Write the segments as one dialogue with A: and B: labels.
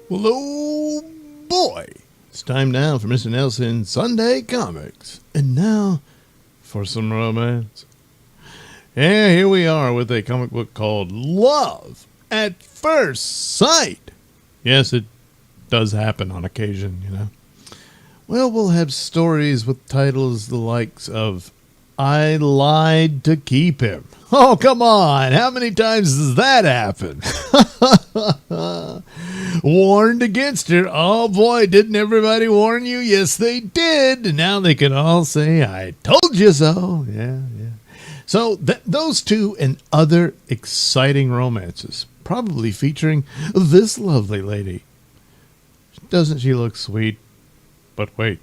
A: Well, oh boy, it's time now for Mr. Nailsin Sunday Comics. And now for some romance. Yeah, here we are with a comic book called Love at First Sight. Yes, it does happen on occasion, you know. Well, we'll have stories with titles the likes of I Lied to Keep Him. Oh, come on. How many times does that happen? Warned against her. Oh, boy, didn't everybody warn you? Yes, they did. And now they can all say, I told you so. Yeah. So those two and other exciting romances, probably featuring this lovely lady. Doesn't she look sweet? But wait.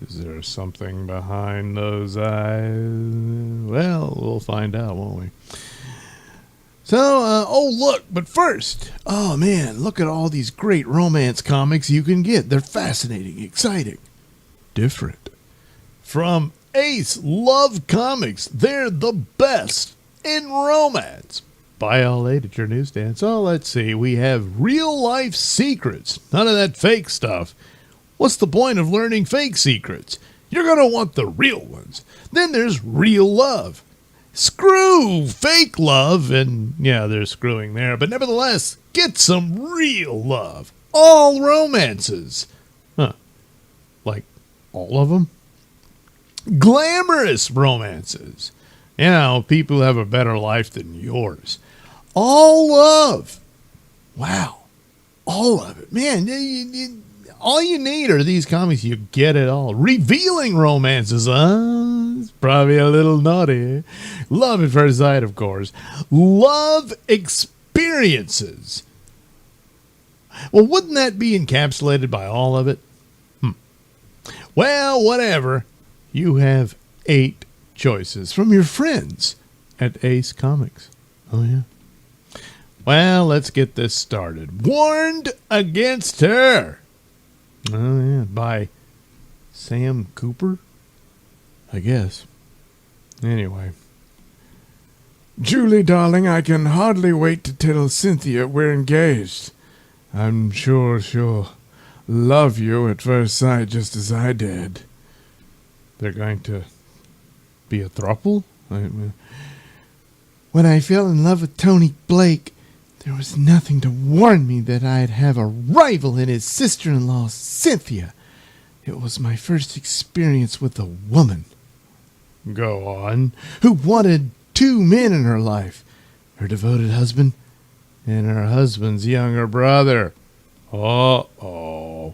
A: Is there something behind those eyes? Well, we'll find out, won't we? So, oh, look, but first, oh, man, look at all these great romance comics you can get. They're fascinating, exciting, different. From Ace Love Comics, they're the best in romance. Buy all 8 at your newsstand. So, let's see, we have Real Life Secrets. None of that fake stuff. What's the point of learning fake secrets? You're going to want the real ones. Then there's Real Love. Screw fake love, and yeah, they're screwing there, but nevertheless, get some real love. All romances. Huh. Like all of them? Glamorous romances. You know, people who have a better life than yours. All love. Wow. All of it. Man, all you need are these comics. You get it all. Revealing romances. It's probably a little naughty. Love at First Sight, of course. Love experiences. Well, wouldn't that be encapsulated by all of it? Well, whatever. You have 8 choices from your friends at Ace Comics. Oh, yeah. Well, let's get this started. Warned Against Her. Oh, yeah, by Sam Cooper, I guess. Anyway.
B: Julie, darling, I can hardly wait to tell Cynthia we're engaged. I'm sure she'll love you at first sight just as I did.
A: They're going to be a throuple?
B: When I fell in love with Tony Blake, there was nothing to warn me that I'd have a rival in his sister-in-law, Cynthia. It was my first experience with a woman.
A: Go on.
B: Who wanted 2 men in her life. Her devoted husband
A: and her husband's younger brother. Uh-oh.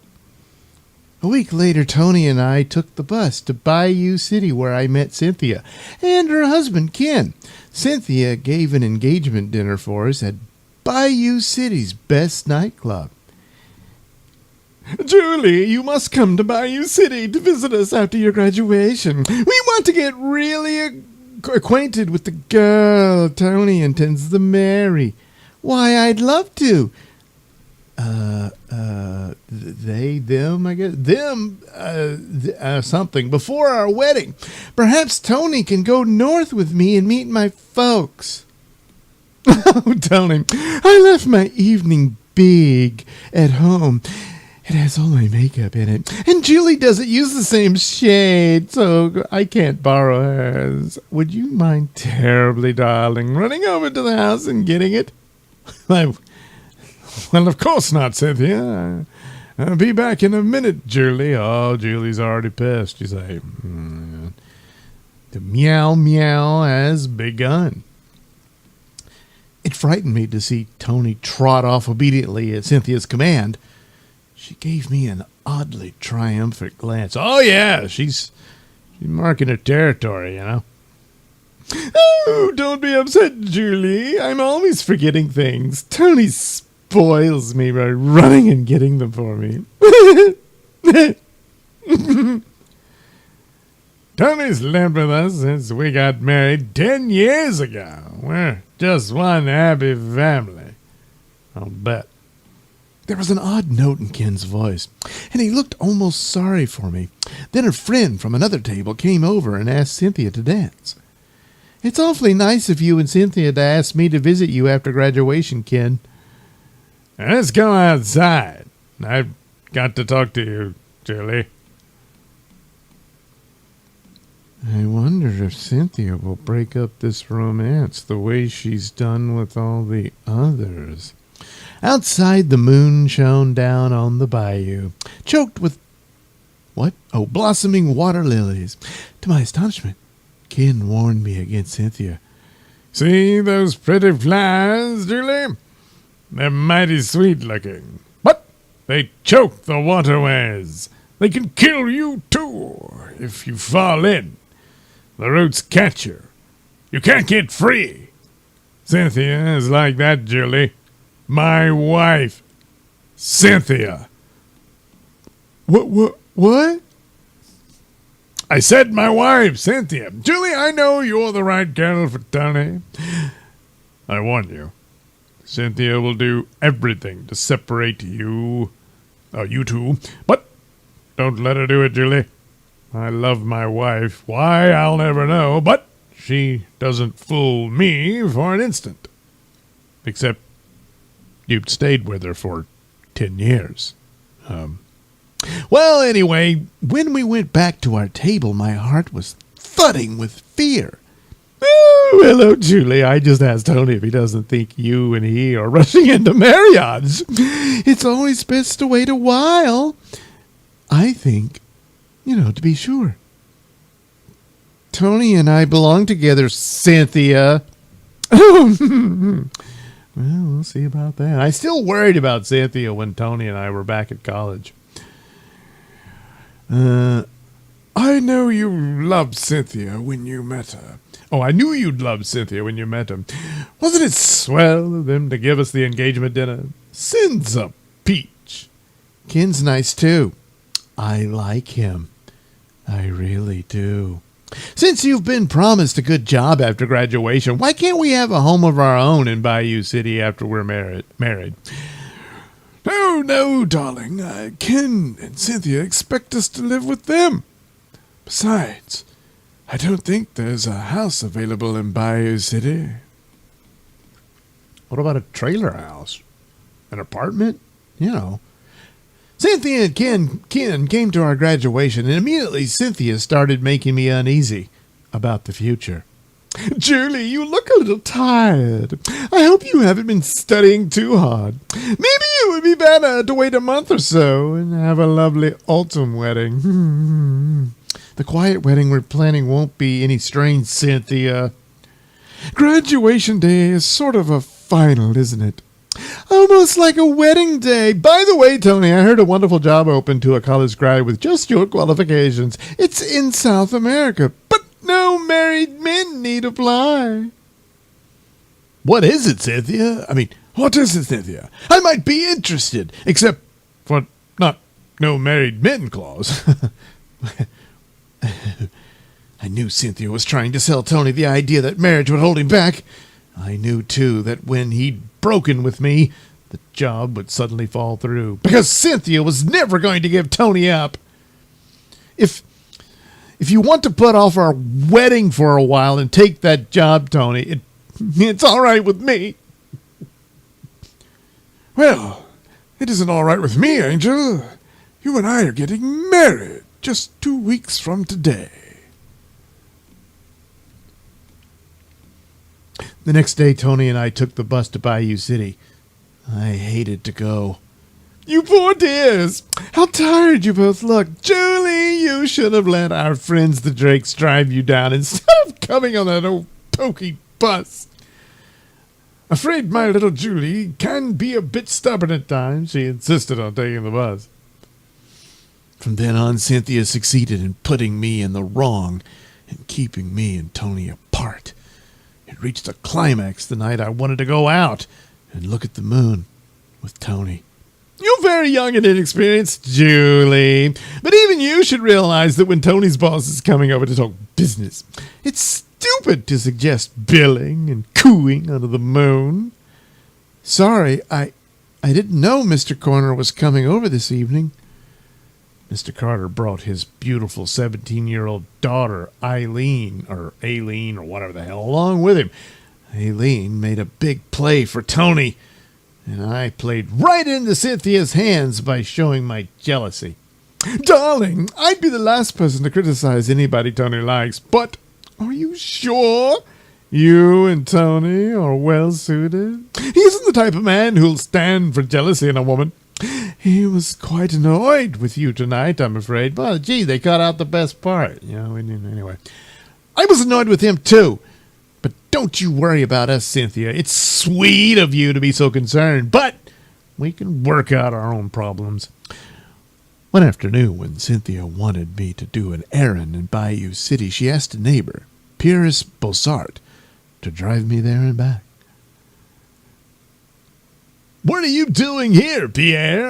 B: A week later, Tony and I took the bus to Bayou City, where I met Cynthia and her husband, Ken. Cynthia gave an engagement dinner for us at Bayou City's best nightclub. Julie, you must come to Bayou City to visit us after your graduation. We want to get really acquainted with the girl Tony intends to marry. Why, I'd love to. Them, I guess. Something. Before our wedding. Perhaps Tony can go north with me and meet my folks. Oh, Tony, I left my evening big at home. It has all my makeup in it. And Julie doesn't use the same shade, so I can't borrow hers. Would you mind terribly, darling, running over to the house and getting it?
A: Well, of course not, Cynthia. I'll be back in a minute, Julie. Oh, Julie's already pissed, you say. The meow meow has begun.
B: At frightened me to see Tony trot off obediently at Cynthia's command. She gave me an oddly triumphant glance.
A: Oh, yeah, she's marking her territory, you know.
B: Oh, don't be upset, Julie. I'm always forgetting things. Tony spoils me by running and getting them for me.
A: Tony's lived with us since we got married 10 years ago. We're just one happy family. I'll bet.
B: There was an odd note in Ken's voice, and he looked almost sorry for me. Then a friend from another table came over and asked Cynthia to dance. It's awfully nice of you and Cynthia to ask me to visit you after graduation, Ken.
A: Let's go outside. I've got to talk to you, Julie.
B: I wonder if Cynthia will break up this romance the way she's done with all the others. Outside, the moon shone down on the bayou, choked with, blossoming water lilies. To my astonishment, Ken warned me against Cynthia.
A: See those pretty flowers, Julie? They're mighty sweet looking, but they choke the waterways. They can kill you, too, if you fall in. The roots catch you. You can't get free. Cynthia is like that, Julie. My wife, Cynthia.
B: What?
A: I said my wife, Cynthia. Julie, I know you're the right girl for Tony. I warn you. Cynthia will do everything to separate you two. But don't let her do it, Julie. I love my wife. Why, I'll never know, but she doesn't fool me for an instant. Except you'd stayed with her for 10 years.
B: Well, anyway, when we went back to our table, my heart was thudding with fear.
A: Oh, hello, Julie. I just asked Tony if he doesn't think you and he are rushing into marriage.
B: It's always best to wait a while. I think, to be sure. Tony and I belong together, Cynthia.
A: Well, we'll see about that. I still worried about Cynthia when Tony and I were back at college.
B: I know you loved Cynthia when you met her.
A: Oh, I knew you'd love Cynthia when you met him. Wasn't it swell of them to give us the engagement dinner? Sin's a peach.
B: Ken's nice, too. I like him. I really do. Since you've been promised a good job after graduation, why can't we have a home of our own in Bayou City after we're married?
C: No, darling. Ken and Cynthia expect us to live with them. Besides, I don't think there's a house available in Bayou City.
A: What about a trailer house? An apartment?
B: Cynthia and Ken came to our graduation, and immediately Cynthia started making me uneasy about the future.
C: Julie, you look a little tired. I hope you haven't been studying too hard. Maybe it would be better to wait a month or so and have a lovely autumn wedding.
B: The quiet wedding we're planning won't be any strain, Cynthia.
C: Graduation day is sort of a final, isn't it? Almost like a wedding day. By the way, Tony, I heard a wonderful job open to a college grad with just your qualifications. It's in South America, but no married men need apply.
A: What is it, Cynthia?
C: What is it, Cynthia?
A: I might be interested, except for no married men clause.
B: I knew Cynthia was trying to sell Tony the idea that marriage would hold him back. I knew, too, that when he'd broken with me, the job would suddenly fall through, because Cynthia was never going to give Tony up. If you want to put off our wedding for a while and take that job, Tony, it's all right with me.
C: Well, it isn't all right with me, Angel. You and I are getting married just 2 weeks from today.
B: The next day, Tony and I took the bus to Bayou City. I hated to go.
C: You poor dears. How tired you both look. Julie, you should have let our friends the Drakes drive you down instead of coming on that old pokey bus. Afraid my little Julie can be a bit stubborn at times. She insisted on taking the bus.
A: From then on, Cynthia succeeded in putting me in the wrong and keeping me and Tony apart. It reached a climax the night I wanted to go out and look at the moon with Tony. You're very young and inexperienced, Julie. But even you should realize that when Tony's boss is coming over to talk business, it's stupid to suggest billing and cooing under the moon.
B: Sorry, I didn't know Mr. Corner was coming over this evening.
A: Mr. Carter brought his beautiful 17-year-old daughter, Aileen, or whatever the hell, along with him. Aileen made a big play for Tony, and I played right into Cynthia's hands by showing my jealousy.
C: Darling, I'd be the last person to criticize anybody Tony likes, but are you sure you and Tony are well suited? He isn't the type of man who'll stand for jealousy in a woman. He was quite annoyed with you tonight, I'm afraid.
A: Well, gee, they cut out the best part. Anyway. I was annoyed with him, too. But don't you worry about us, Cynthia. It's sweet of you to be so concerned, but we can work out our own problems. One afternoon, when Cynthia wanted me to do an errand in Bayou City, she asked a neighbor, Pierre Bossart, to drive me there and back. What are you doing here, Pierre?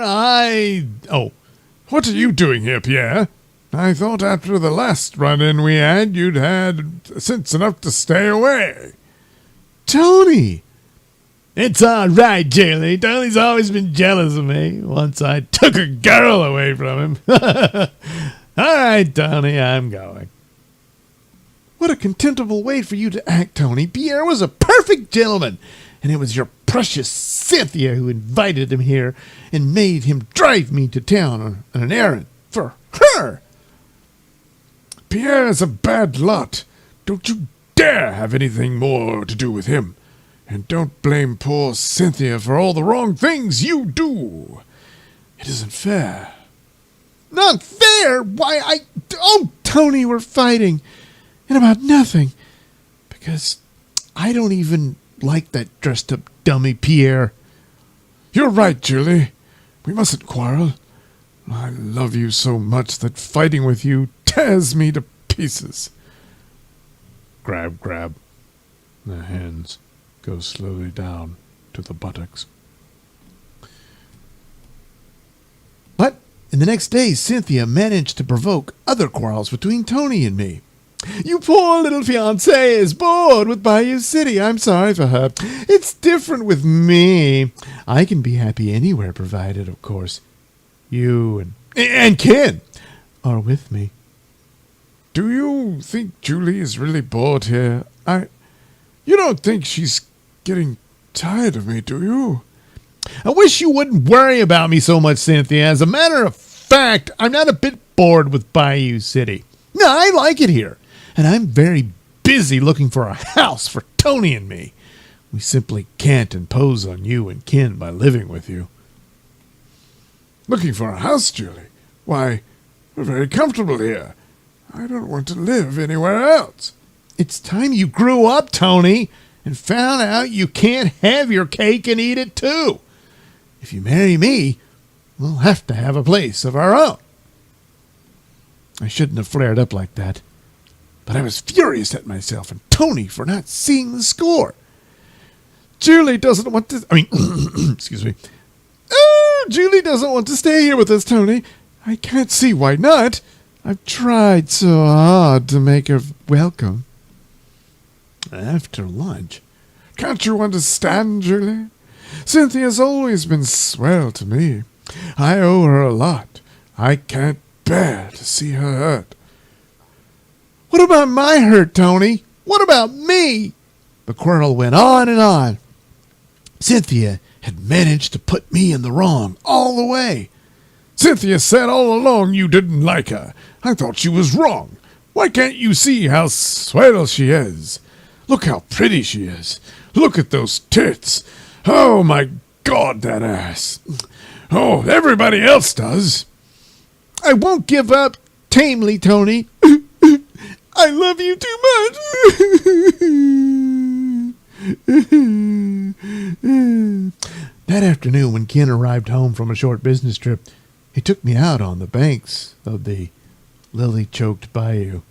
C: What are you doing here, Pierre? I thought after the last run-in we had, you'd had sense enough to stay away.
A: Tony! It's all right, Julie. Tony's always been jealous of me. Once I took a girl away from him. All right, Tony, I'm going.
B: What a contemptible way for you to act, Tony. Pierre was a perfect gentleman, and it was your precious Cynthia who invited him here and made him drive me to town on an errand for her.
C: Pierre is a bad lot. Don't you dare have anything more to do with him. And don't blame poor Cynthia for all the wrong things you do. It isn't fair.
B: Not fair? Why, Tony, we're fighting. And about nothing. Because I don't even like that dressed-up dummy Pierre.
C: You're right, Julie. We mustn't quarrel. I love you so much that fighting with you tears me to pieces. Grab. The hands go slowly down to the buttocks.
B: But in the next day, Cynthia managed to provoke other quarrels between Tony and me. You poor little fiancée is bored with Bayou City. I'm sorry for her. It's different with me. I can be happy anywhere, provided, of course, you and Ken are with me.
C: Do you think Julie is really bored here? You don't think she's getting tired of me, do you?
A: I wish you wouldn't worry about me so much, Cynthia. As a matter of fact, I'm not a bit bored with Bayou City. No, I like it here. And I'm very busy looking for a house for Tony and me. We simply can't impose on you and Ken by living with you.
C: Looking for a house, Julie? Why, we're very comfortable here. I don't want to live anywhere else.
A: It's time you grew up, Tony, and found out you can't have your cake and eat it too. If you marry me, we'll have to have a place of our own. I shouldn't have flared up like that. But I was furious at myself and Tony for not seeing the score.
B: Julie doesn't want to...
A: excuse me.
B: Julie doesn't want to stay here with us, Tony. I can't see why not. I've tried so hard to make her welcome.
A: After lunch...
C: Can't you understand, Julie? Cynthia's always been swell to me. I owe her a lot. I can't bear to see her hurt.
B: What about my hurt, Tony? What about me?
A: The quarrel went on and on. Cynthia had managed to put me in the wrong all the way.
C: Cynthia said all along you didn't like her. I thought she was wrong. Why can't you see how swell she is? Look how pretty she is. Look at those tits. Oh, my God, that ass. Oh, everybody else does.
B: I won't give up tamely, Tony. I love you too much. That afternoon, when Ken arrived home from a short business trip, he took me out on the banks of the lily-choked bayou.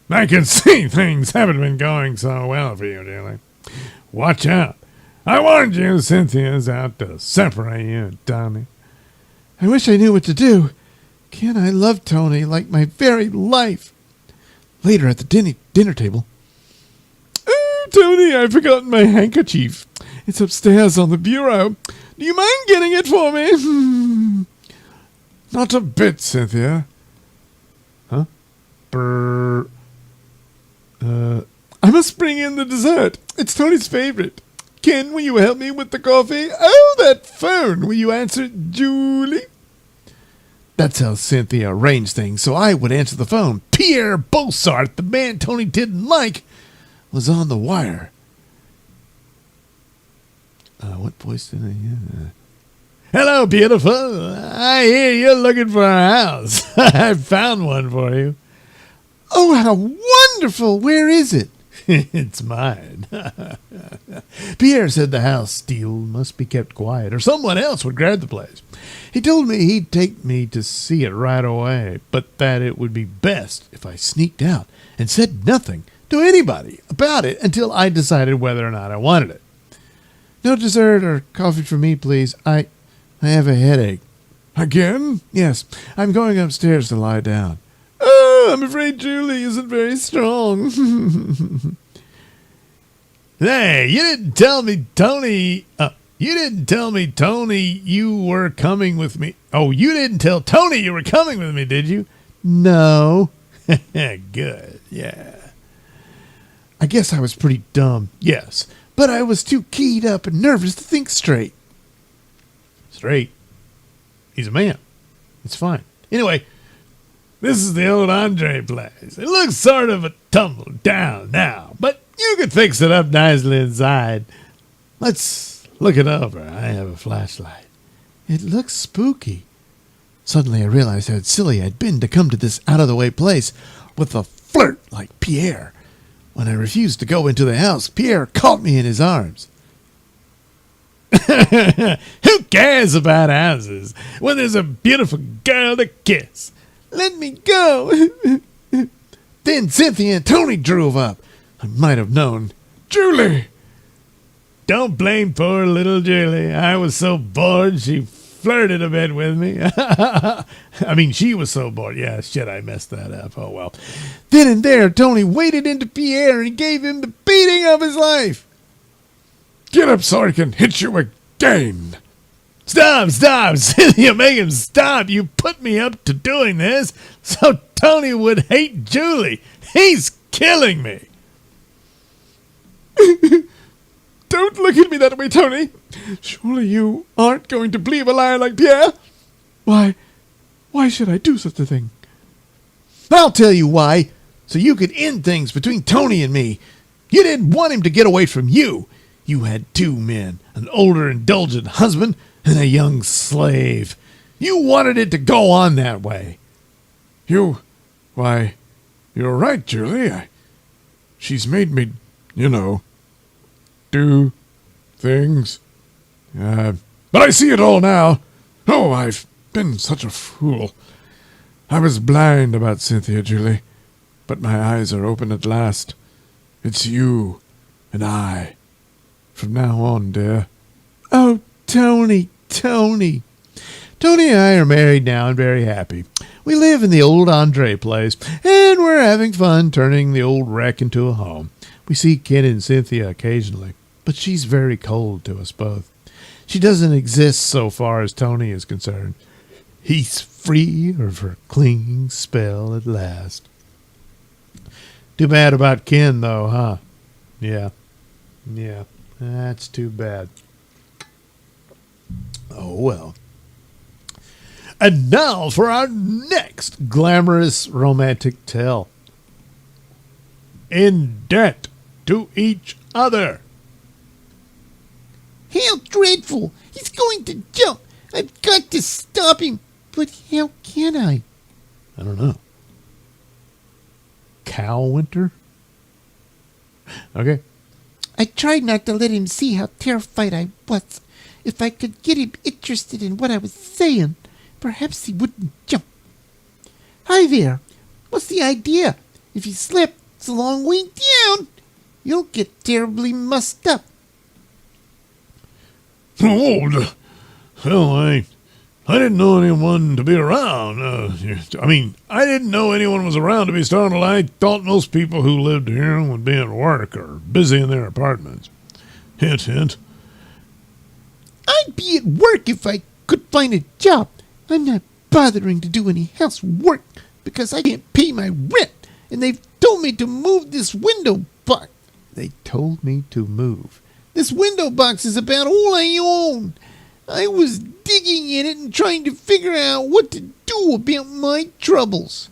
A: I can see things haven't been going so well for you, dearly. Watch out. I warned you Cynthia's out to separate you and Tony.
B: I wish I knew what to do. Ken, I love Tony like my very life. Later at the dinner table. Oh, Tony, I've forgotten my handkerchief. It's upstairs on the bureau. Do you mind getting it for me?
C: Not a bit, Cynthia.
B: Huh? Brr. I must bring in the dessert. It's Tony's favorite. Ken, will you help me with the coffee? Oh, that phone. Will you answer it, Julie? That's how Cynthia arranged things, so I would answer the phone. Pierre Bossart, the man Tony didn't like, was on the wire. What voice did I hear?
A: Hello, beautiful. I hear you're looking for a house. I found one for you.
B: Oh, how wonderful! Where is it?
A: It's mine.
B: Pierre said the house deal must be kept quiet, or someone else would grab the place. He told me he'd take me to see it right away, but that it would be best if I sneaked out and said nothing to anybody about it until I decided whether or not I wanted it. No dessert or coffee for me, please. I have a headache.
C: Again?
B: Yes, I'm going upstairs to lie down. Oh, I'm afraid Julie isn't very strong.
A: Hey, you didn't tell me Tony you were coming with me. Oh, you didn't tell Tony you were coming with me, did you?
B: No.
A: Good, yeah.
B: I guess I was pretty dumb, yes, but I was too keyed up and nervous to think straight.
A: Straight? He's a man. It's fine. Anyway, this is the old Andre place. It looks sort of a tumble down now, but you could fix it up nicely inside. Let's look it over. I have a flashlight.
B: It looks spooky. Suddenly I realized how silly I'd been to come to this out-of-the-way place with a flirt like Pierre. When I refused to go into the house, Pierre caught me in his arms.
A: Who cares about houses when there's a beautiful girl to kiss?
B: Let me go. Then Cynthia and Tony drove up. I might have known.
C: Julie!
A: Don't blame poor little Julie. I was so bored she flirted a bit with me. I mean, she was so bored. Yeah, shit, I messed that up. Oh, well.
B: Then and there, Tony waded into Pierre and gave him the beating of his life.
C: Get up so I can hit you again.
A: Stop, Cynthia, make him stop. You put me up to doing this so Tony would hate Julie. He's killing me.
B: Don't look at me that way, Tony. Surely you aren't going to believe a liar like Pierre? Why should I do such a thing? I'll tell you why. So you could end things between Tony and me. You didn't want him to get away from you. You had two men, an older, indulgent husband and a young slave. You wanted it to go on that way.
C: You're right, Julie. She's made me, do things. But I see it all now. Oh, I've been such a fool. I was blind about Cynthia, Julie, but my eyes are open at last. It's you and I. From now on, dear.
B: Oh, Tony. Tony and I are married now and very happy. We live in the old Andre place, and we're having fun turning the old wreck into a home. We see Ken and Cynthia occasionally, but she's very cold to us both. She doesn't exist so far as Tony is concerned. He's free of her clinging spell at last. Too bad about Ken, though, huh? Yeah, that's too bad. Oh, well. And now for our next glamorous romantic tale.
A: In debt to each other.
B: How dreadful! He's going to jump! I've got to stop him! But how can I?
A: I don't know. Cow winter? Okay.
B: I tried not to let him see how terrified I was. If I could get him interested in what I was saying, perhaps he wouldn't jump. Hi there. What's the idea? If you slip, it's a long way down. You'll get terribly mussed up.
A: Oh, well, I didn't know anyone to be around. I didn't know anyone was around to be startled. I thought most people who lived here would be at work or busy in their apartments. Hint, hint.
B: I'd be at work if I could find a job. I'm not bothering to do any housework because I can't pay my rent, and they've told me to move this window box.
C: They told me to move.
B: This window box is about all I own. I was digging in it and trying to figure out what to do about my troubles.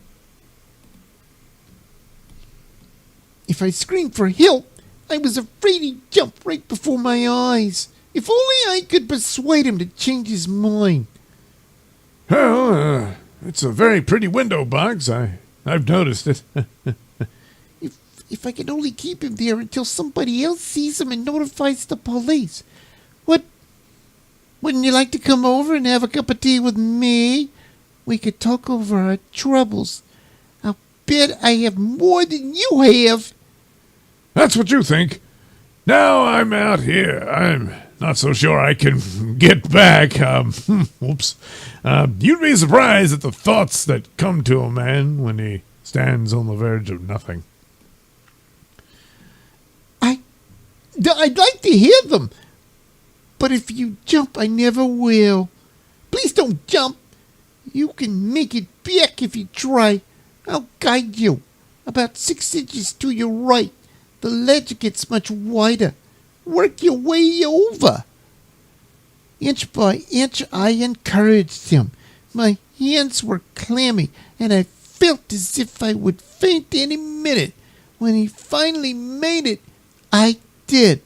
B: If I screamed for help, I was afraid he'd jump right before my eyes. If only I could persuade him to change his mind.
A: Well, it's a very pretty window box. I've noticed it.
B: If I could only keep him there until somebody else sees him and notifies the police. Wouldn't you like to come over and have a cup of tea with me? We could talk over our troubles. I'll bet I have more than you have.
A: That's what you think. Now I'm out here. I'm not so sure I can get back. Whoops. You'd be surprised at the thoughts that come to a man when he stands on the verge of nothing.
B: I'd like to hear them. But if you jump, I never will. Please don't jump. You can make it back if you try. I'll guide you. About 6 inches to your right. The ledge gets much wider. Work your way over. Inch by inch, I encouraged him. My hands were clammy, and I felt as if I would faint any minute. When he finally made it, I did.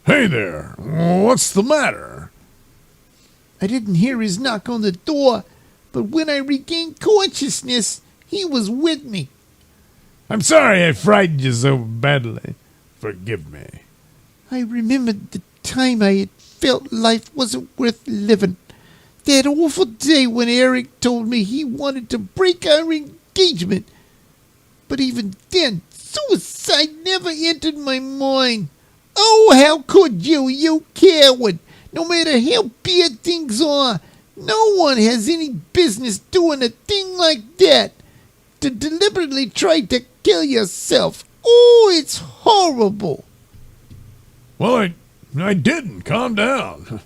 A: Hey there, what's the matter?
B: I didn't hear his knock on the door, but when I regained consciousness, he was with me.
A: I'm sorry I frightened you so badly. Forgive me.
B: I remembered the time I had felt life wasn't worth living. That awful day when Eric told me he wanted to break our engagement. But even then, suicide never entered my mind. Oh, how could you, you coward? No matter how bad things are, no one has any business doing a thing like that. To deliberately try to kill yourself. Oh, it's horrible.
A: Well, I didn't. Calm down.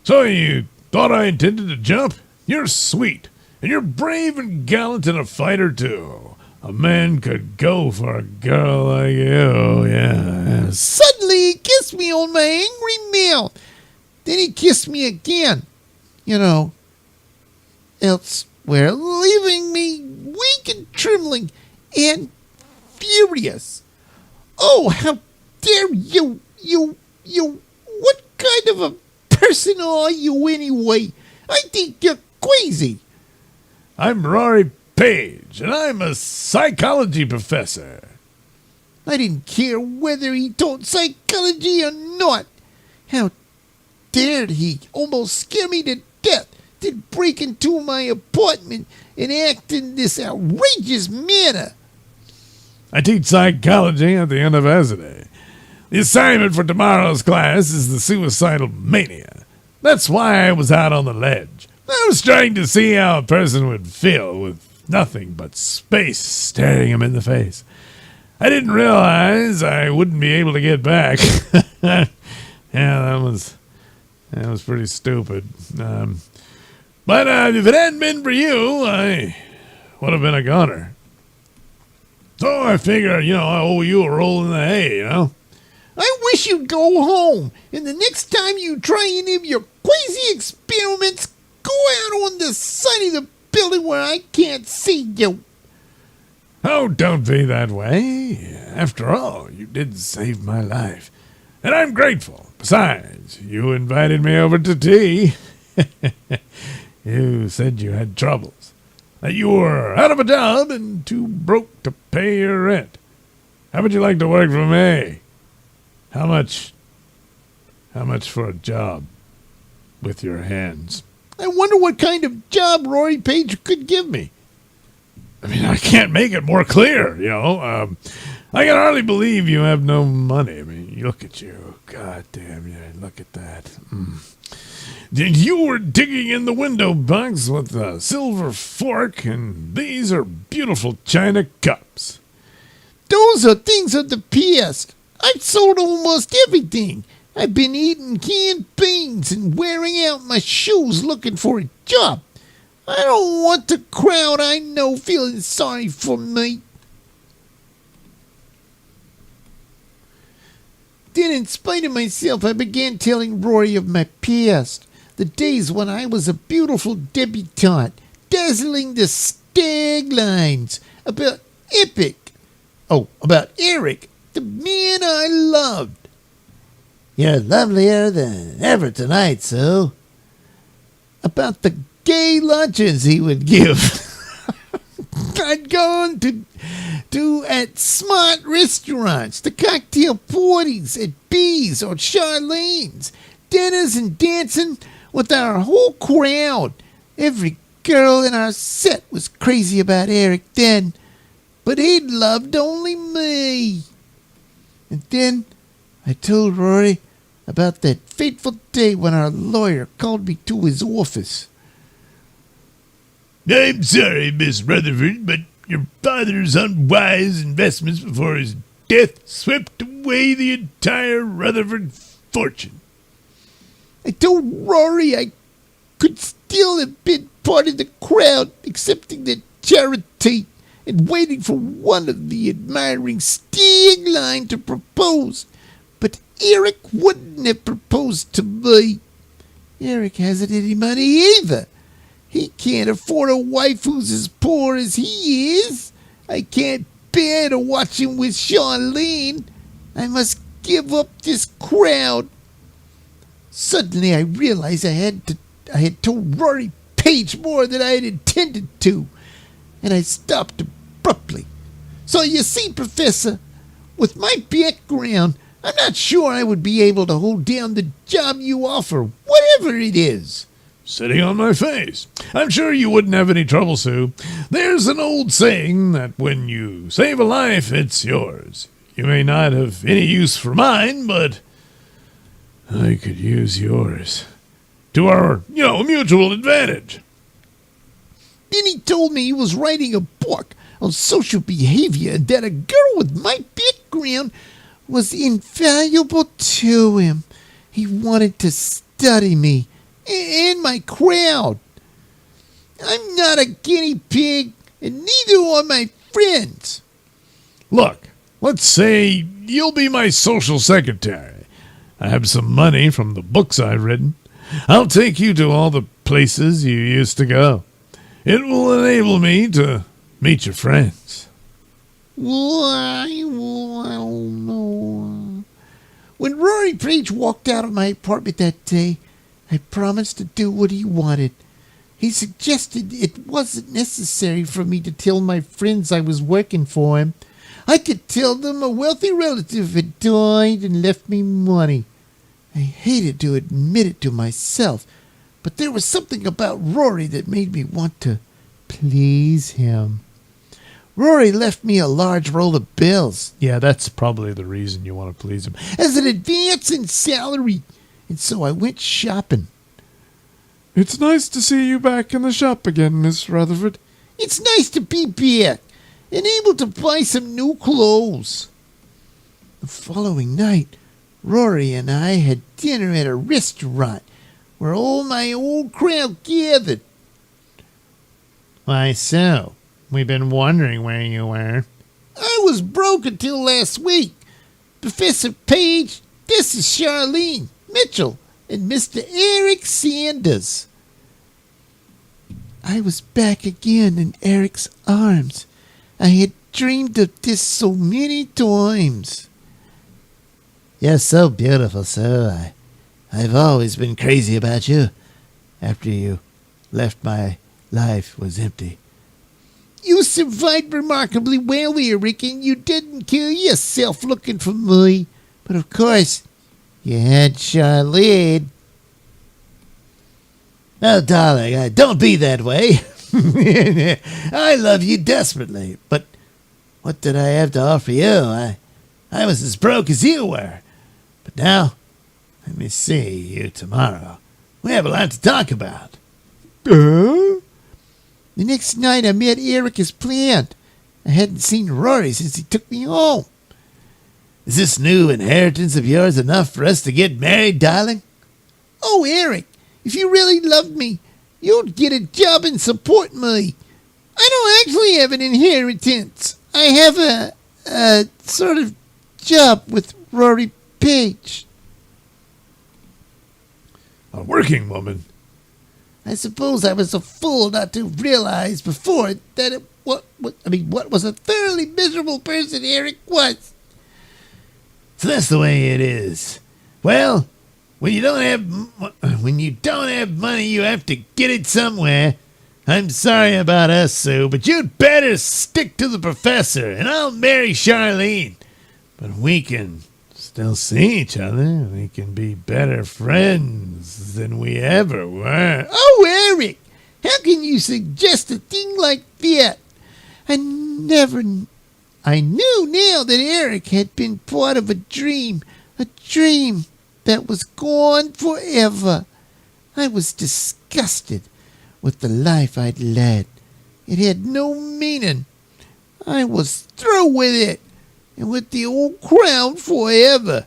A: So you thought I intended to jump? You're sweet, and you're brave and gallant and a fighter, too. A man could go for a girl like you, yeah.
B: Suddenly he kissed me on my angry mouth. Then he kissed me again. Elsewhere, leaving me weak and trembling and furious. Oh, how dare you, what kind of a person are you anyway? I think you're crazy.
A: I'm Rory Page, and I'm a psychology professor.
B: I didn't care whether he taught psychology or not. How dared he almost scare me to death, then break into my apartment and act in this outrageous manner.
A: I teach psychology at the university. The assignment for tomorrow's class is the suicidal mania. That's why I was out on the ledge. I was trying to see how a person would feel with nothing but space staring him in the face. I didn't realize I wouldn't be able to get back. Yeah, that was pretty stupid. But if it hadn't been for you, I would have been a goner. So I figure, I owe you a roll in the hay,
B: I wish you'd go home, and the next time you try any of your crazy experiments, go out on the side of the building where I can't see you.
A: Oh, don't be that way. After all, you did save my life, and I'm grateful. Besides, you invited me over to tea. You said you had troubles, that you were out of a job and too broke to pay your rent. How would you like to work for me? How much for a job with your hands?
B: I wonder what kind of job Rory Page could give me.
A: I mean, I can't make it more clear, you know. I can hardly believe you have no money. I mean, look at you. God damn, yeah, look at that. You were digging in the window box with a silver fork, and these are beautiful china cups.
B: Those are things of the past. I've sold almost everything. I've been eating canned beans and wearing out my shoes looking for a job. I don't want the crowd I know feeling sorry for me. Then, in spite of myself, I began telling Rory of my past. The days when I was a beautiful debutante, dazzling the stag lines, about Eric, the man I loved. You're lovelier than ever tonight, Sue. About the gay luncheons he would give. I'd gone to at smart restaurants, the cocktail parties at B's or Charlene's, dinners and dancing with our whole crowd. Every girl in our set was crazy about Eric then, but he loved only me. And then I told Rory about that fateful day when our lawyer called me to his office.
A: I'm sorry, Miss Rutherford, but your father's unwise investments before his death swept away the entire Rutherford fortune.
B: I told Rory I could still have been part of the crowd accepting the charity and waiting for one of the admiring stag line to propose. But Eric wouldn't have proposed to me. Eric hasn't any money either. He can't afford a wife who's as poor as he is. I can't bear to watch him with Charlene. I must give up this crowd. Suddenly I realized I had told Rory Page more than I had intended to, and I stopped abruptly. So you see, Professor, with my background, I'm not sure I would be able to hold down the job you offer, whatever it is.
A: Sitting on my face. I'm sure you wouldn't have any trouble, Sue. There's an old saying that when you save a life, it's yours. You may not have any use for mine, but I could use yours. To our, mutual advantage.
B: Then he told me he was writing a book on social behavior and that a girl with my background was invaluable to him. He wanted to study me and my crowd. I'm not a guinea pig, and neither are my friends.
A: Look, let's say you'll be my social secretary. I have some money from the books I've written. I'll take you to all the places you used to go. It will enable me to meet your friends.
B: Why, I don't know. When Rory Page walked out of my apartment that day, I promised to do what he wanted. He suggested it wasn't necessary for me to tell my friends I was working for him. I could tell them a wealthy relative had died and left me money. I hated to admit it to myself, but there was something about Rory that made me want to please him. Rory left me a large roll of bills.
A: Yeah, that's probably the reason you want to please him.
B: As an advance in salary, and so I went shopping.
C: It's nice to see you back in the shop again, Miss Rutherford.
B: It's nice to be back and able to buy some new clothes. The following night, Rory and I had dinner at a restaurant where all my old crowd gathered.
A: Why so? We've been wondering where you were.
B: I was broke until last week. Professor Page, this is Charlene Mitchell and Mr. Eric Sanders. I was back again in Eric's arms. I had dreamed of this so many times. You're so beautiful, sir. I've always been crazy about you. After you left, my life was empty. You survived remarkably well, Eric, and you didn't kill yourself looking for me. But of course, you had Charlene.
A: Oh, darling, don't be that way. I love you desperately, but what did I have to offer you? I was as broke as you were. But now, let me see you tomorrow. We have a lot to talk about.
B: The next night I met Eric as planned. I hadn't seen Rory since he took me home.
A: Is this new inheritance of yours enough for us to get married, darling?
B: Oh, Eric, if you really loved me, you'd get a job and support me. I don't actually have an inheritance. I have a sort of job with Rory Page.
C: A working woman?
B: I suppose I was a fool not to realize before that what was a thoroughly miserable person Eric was.
A: So that's the way it is. Well, when you don't have money, you have to get it somewhere. I'm sorry about us, Sue, but you'd better stick to the professor, and I'll marry Charlene. But we can still see each other. We can be better friends than we ever were.
B: Oh, Eric, how can you suggest a thing like that? I knew now that Eric had been part of a dream that was gone forever. I was disgusted with the life I'd led. It had no meaning. I was through with it, and with the old crown forever.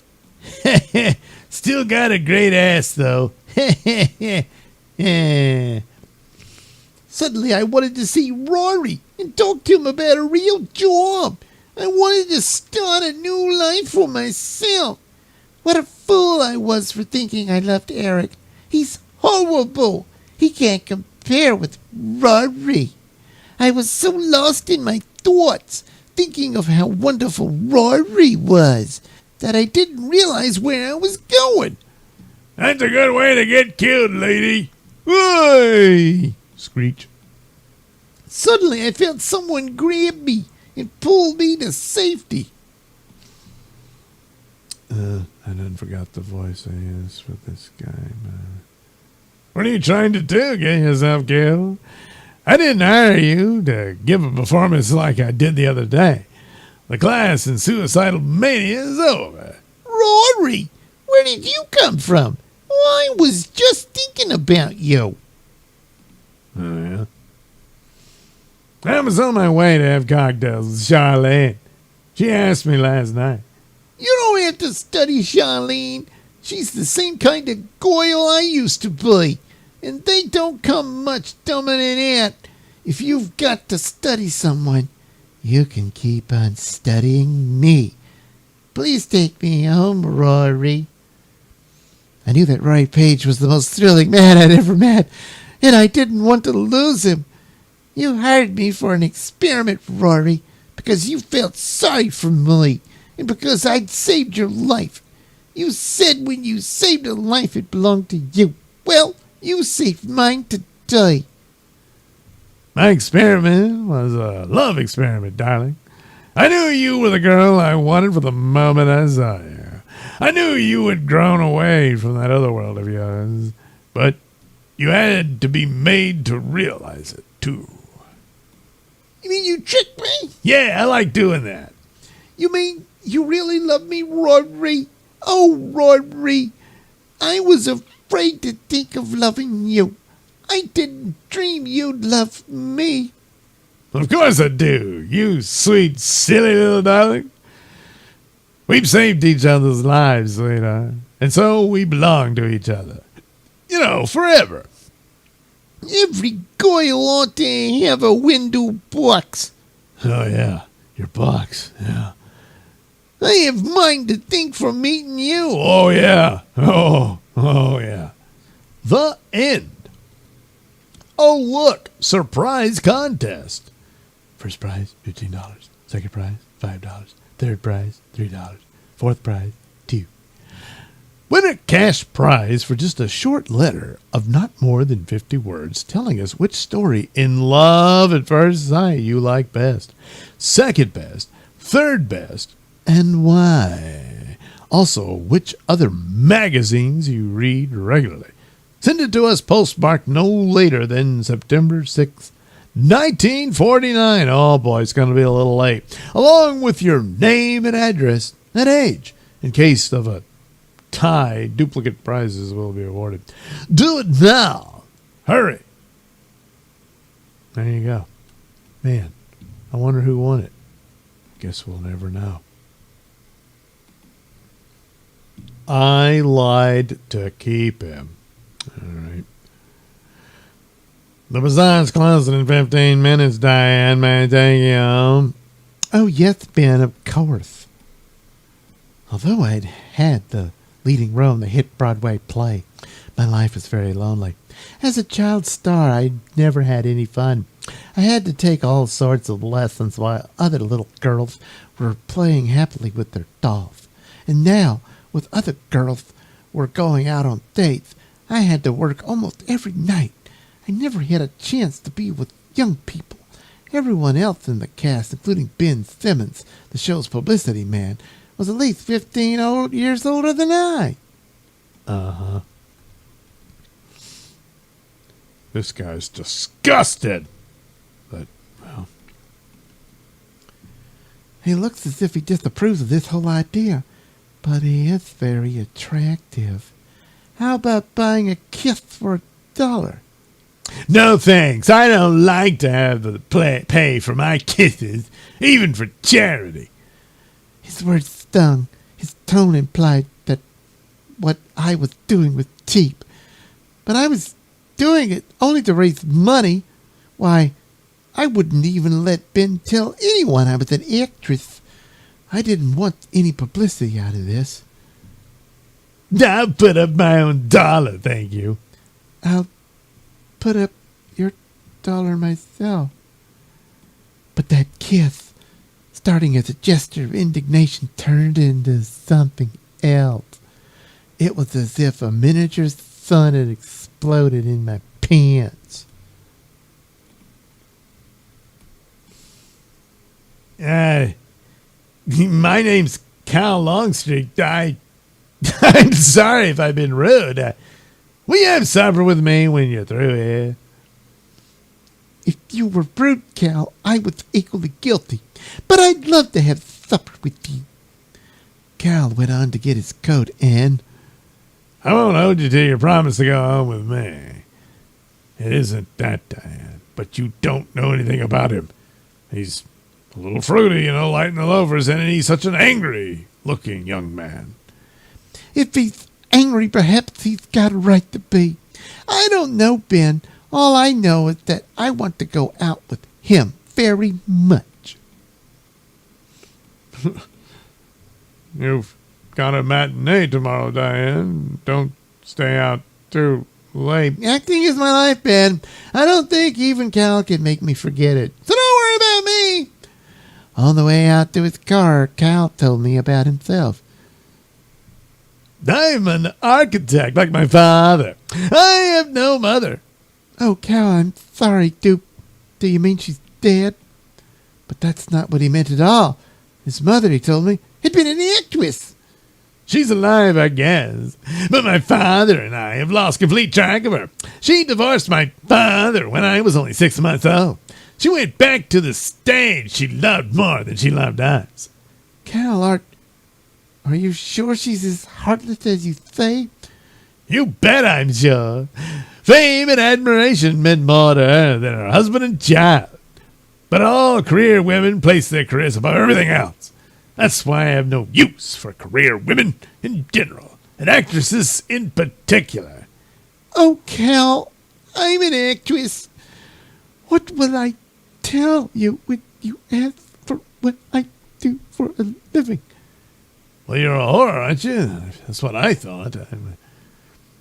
A: Still got a great ass, though.
B: Suddenly I wanted to see Rory and talk to him about a real job. I wanted to start a new life for myself. What a fool I was for thinking I loved Eric. He's horrible. He can't compare with Rory. I was so lost in my thoughts, thinking of how wonderful Rory was, that I didn't realize where I was going.
C: That's a good way to get killed, lady.
A: Hey! Screech.
B: Suddenly I felt someone grab me and pull me to safety.
C: I done forgot the voice I used for this guy. What are you trying to do? Get yourself killed? I didn't hire you to give a performance like I did the other day. The class in suicidal mania is over.
B: Rory, where did you come from? I was just thinking about you.
C: Oh, yeah? I was on my way to have cocktails with Charlene. She asked me last night.
B: You don't have to study Charlene. She's the same kind of goyle I used to be. And they don't come much dumber than that. If you've got to study someone, you can keep on studying me. Please take me home, Rory. I knew that Rory Page was the most thrilling man I'd ever met, and I didn't want to lose him. You hired me for an experiment, Rory, because you felt sorry for me, and because I'd saved your life. You said when you saved a life it belonged to you. Well, you saved mine today.
C: My experiment was a love experiment, darling. I knew you were the girl I wanted from the moment I saw you. I knew you had grown away from that other world of yours, but you had to be made to realize it, too.
B: You mean you tricked me?
C: Yeah, I like doing that.
B: You mean you really love me, Rory? Oh, Rory, I was afraid to think of loving you. I didn't dream you'd love me.
C: Of course I do, you sweet, silly little darling. We've saved each other's lives, sweetheart, and so we belong to each other. You know, forever.
B: Every goyle ought to have a window box.
C: Oh, yeah, your box, yeah.
B: I have mine to thank for meeting you.
C: Oh, yeah. Oh, yeah.
A: The end. Oh, look, surprise contest.
C: First prize, $15. Second prize, $5. Third prize, $3. Fourth prize, $2.
A: Win a cash prize for just a short letter of not more than 50 words telling us which story in Love at First Sight you like best, second best, third best, and why. Also, which other magazines you read regularly. Send it to us postmarked no later than September 6th, 1949. Oh boy, it's going to be a little late. Along with your name and address and age. In case of a tie, duplicate prizes will be awarded. Do it now. Hurry. There you go. Man, I wonder who won it. Guess we'll never know. I lied to keep him. All right. The bazaar's closing in 15 minutes, Diane. May I take you home?
B: Oh, yes, Ben, of course. Although I'd had the leading role in the hit Broadway play, my life was very lonely. As a child star, I'd never had any fun. I had to take all sorts of lessons while other little girls were playing happily with their dolls. And now, with other girls were going out on dates, I had to work almost every night. I never had a chance to be with young people. Everyone else in the cast, including Ben Simmons, the show's publicity man, was at least 15 years older than I.
A: Uh-huh. This guy's disgusted. But, well.
B: He looks as if he disapproves of this whole idea, but he is very attractive. How about buying a kiss for $1?
A: No thanks. I don't like to have to pay for my kisses, even for charity.
B: His words stung. His tone implied that what I was doing was cheap. But I was doing it only to raise money. Why, I wouldn't even let Ben tell anyone I was an actress. I didn't want any publicity out of this.
A: I'll put up my own dollar, thank you.
B: I'll put up your $1 myself. But that kiss, starting as a gesture of indignation, turned into something else. It was as if a miniature sun had exploded in my pants.
A: My name's Cal Longstreet. I'm sorry if I've been rude. Will you have supper with me when you're through here?
B: If you were rude, Cal, I was equally guilty. But I'd love to have supper with you. Cal went on to get his coat and...
A: I won't hold you to your promise to go home with me. It isn't that, Diane. But you don't know anything about him. He's a little fruity, light in the loafers, and he's such an angry-looking young man.
B: If he's angry, perhaps he's got a right to be. I don't know, Ben. All I know is that I want to go out with him very much.
A: You've got a matinee tomorrow, Diane. Don't stay out too late.
B: Acting is my life, Ben. I don't think even Cal can make me forget it. So don't worry about me. On the way out to his car, Cal told me about himself.
A: I'm an architect like my father. I have no mother.
B: Oh, Cal, I'm sorry. Do you mean she's dead? But that's not what he meant at all. His mother, he told me, had been an actress.
A: She's alive, I guess. But my father and I have lost complete track of her. She divorced my father when I was only 6 months old. She went back to the stage she loved more than she loved us.
B: Cal, are you sure she's as heartless as you say?
A: You bet I'm sure. Fame and admiration meant more to her than her husband and child. But all career women place their careers above everything else. That's why I have no use for career women in general, and actresses in particular.
B: Oh, Cal, I'm an actress. What will I tell you when you ask for what I do for a living?
A: Well, you're a whore, aren't you? That's what I thought.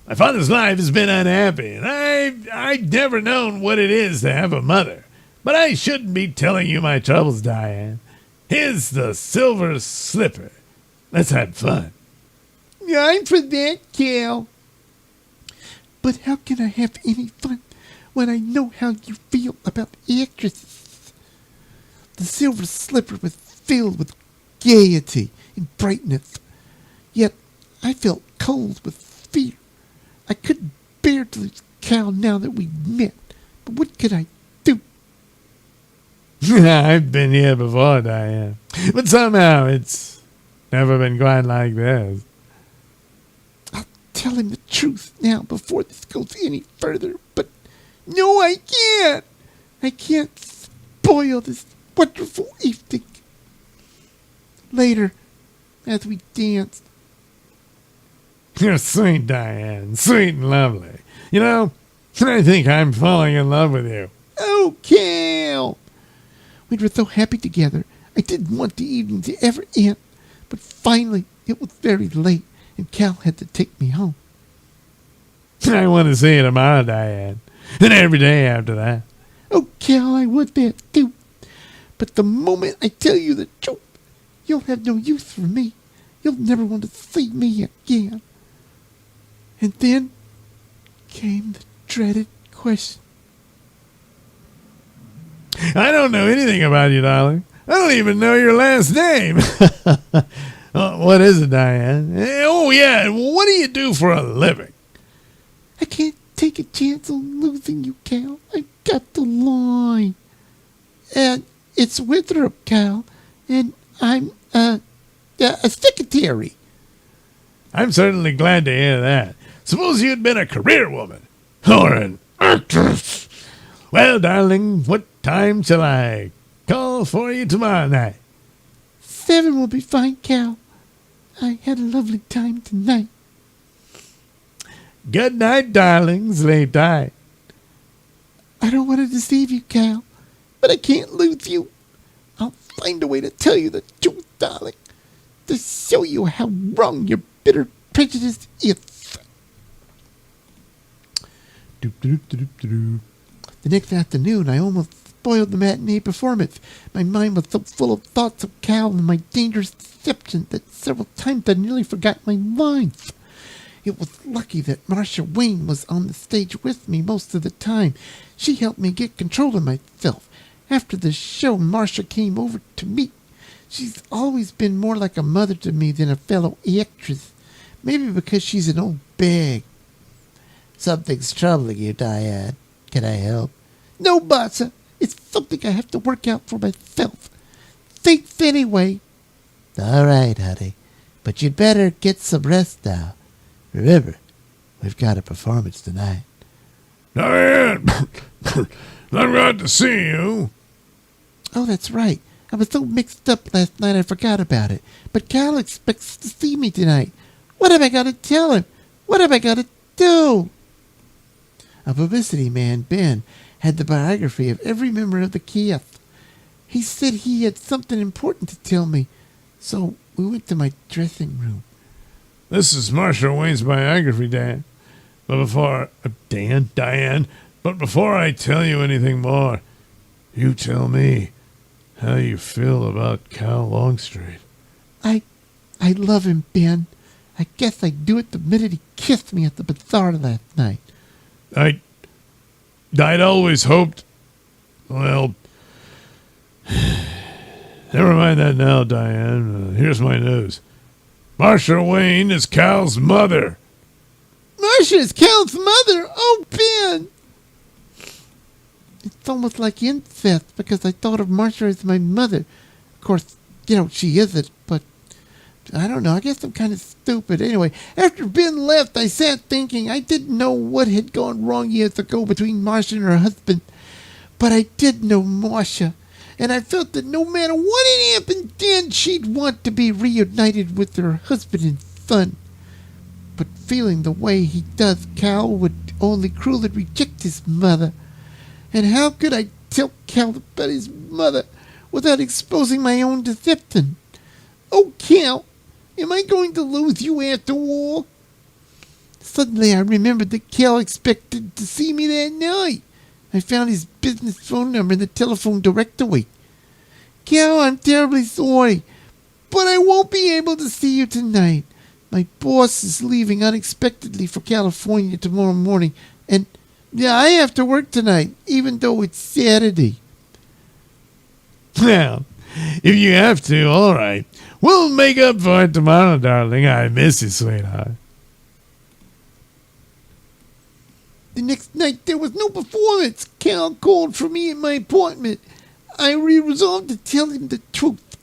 A: My father's life has been unhappy, and I've never known what it is to have a mother. But I shouldn't be telling you my troubles, Diane. Here's the silver slipper. Let's have fun.
B: I'm for that, Cal. But how can I have any fun when I know how you feel about actresses? The silver slipper was filled with gaiety and brightness. Yet I felt cold with fear. I couldn't bear to lose Cal now that we'd met. But what could I do?
A: I've been here before, Diane. But somehow it's never been quite like this.
B: I'll tell him the truth now before this goes any further. But no, I can't. I can't spoil this wonderful evening. Later, as we danced.
A: You're sweet, Diane. Sweet and lovely. You know, I think I'm falling in love with you.
B: Oh, Cal! We were so happy together. I didn't want the evening to ever end. But finally, it was very late, and Cal had to take me home.
A: I want to see you tomorrow, Diane. And every day after that.
B: Oh, Cal, I would that too. But the moment I tell you the truth, you'll have no use for me. You'll never want to see me again. And then came the dreaded question.
A: I don't know anything about you, darling. I don't even know your last name. What is it, Diane? Oh, yeah. What do you do for a living?
B: I can't take a chance on losing you, Cal. I've got to lie. And it's Winthrop, Cal. And I'm a secretary.
A: I'm certainly glad to hear that. Suppose you'd been a career woman or an actress. Well, darling, what time shall I call for you tomorrow night?
B: 7 will be fine, Cal. I had a lovely time tonight.
A: Good night, darling. Sleep tight.
B: I don't want to deceive you, Cal, but I can't lose you. I'll find a way to tell you the truth, darling, to show you how wrong your bitter prejudice is. The next afternoon, I almost spoiled the matinee performance. My mind was so full of thoughts of Cal and my dangerous deception that several times I nearly forgot my lines. It was lucky that Marcia Wayne was on the stage with me most of the time. She helped me get control of myself. After the show, Marcia came over to meet. She's always been more like a mother to me than a fellow actress. Maybe because she's an old bag.
D: Something's troubling you, Diane. Can I help?
B: No, Bossa. It's something I have to work out for myself. Thanks anyway.
D: All right, honey. But you'd better get some rest now. Remember, we've got a performance tonight.
A: Diane, I'm glad to see you.
B: Oh, that's right. I was so mixed up last night I forgot about it. But Cal expects to see me tonight. What have I got to tell him? What have I got to do? A publicity man, Ben, had the biography of every member of the cast. He said he had something important to tell me, so we went to my dressing room.
A: This is Marcia Wayne's biography, Dan. But before... Diane. But before I tell you anything more, you tell me how you feel about Cal Longstreet.
B: I love him, Ben. I guess I do it the minute he kissed me at the bazaar last night.
A: I'd always hoped... Well... Never mind that now, Diane. Here's my news. Marcia Wayne is Cal's mother.
B: Marcia is Cal's mother? Oh, Ben! It's almost like incest because I thought of Marcia as my mother. Of course, she isn't, but I don't know. I guess I'm kind of stupid. Anyway, after Ben left, I sat thinking. I didn't know what had gone wrong years ago between Marcia and her husband, but I did know Marcia. And I felt that no matter what had happened then, she'd want to be reunited with her husband and son. But feeling the way he does, Cal would only cruelly reject his mother. And how could I tell Cal about his mother without exposing my own deception? Oh, Cal, am I going to lose you after all? Suddenly I remembered that Cal expected to see me that night. I found his business phone number in the telephone directory. Cal, I'm terribly sorry, but I won't be able to see you tonight. My boss is leaving unexpectedly for California tomorrow morning, and I have to work tonight, even though it's Saturday.
A: Well, If you have to, all right. We'll make up for it tomorrow, darling. I miss you, sweetheart.
B: The next night there was no performance. Cal called for me at my appointment. I resolved to tell him the truth,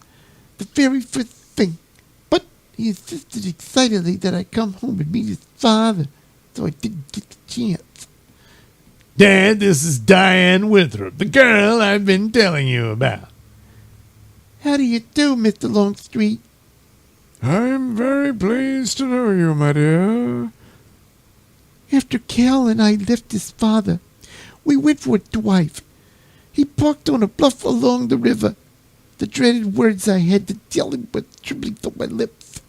B: the very first thing. But he insisted excitedly that I come home and meet his father, so I didn't get the chance.
A: Dad, this is Diane Winthrop, the girl I've been telling you about.
B: How do you do, Mr. Longstreet?
C: I'm very pleased to know you, my dear.
B: After Cal and I left his father, we went for a drive. He parked on a bluff along the river. The dreaded words I had to tell him were trembling on my lips.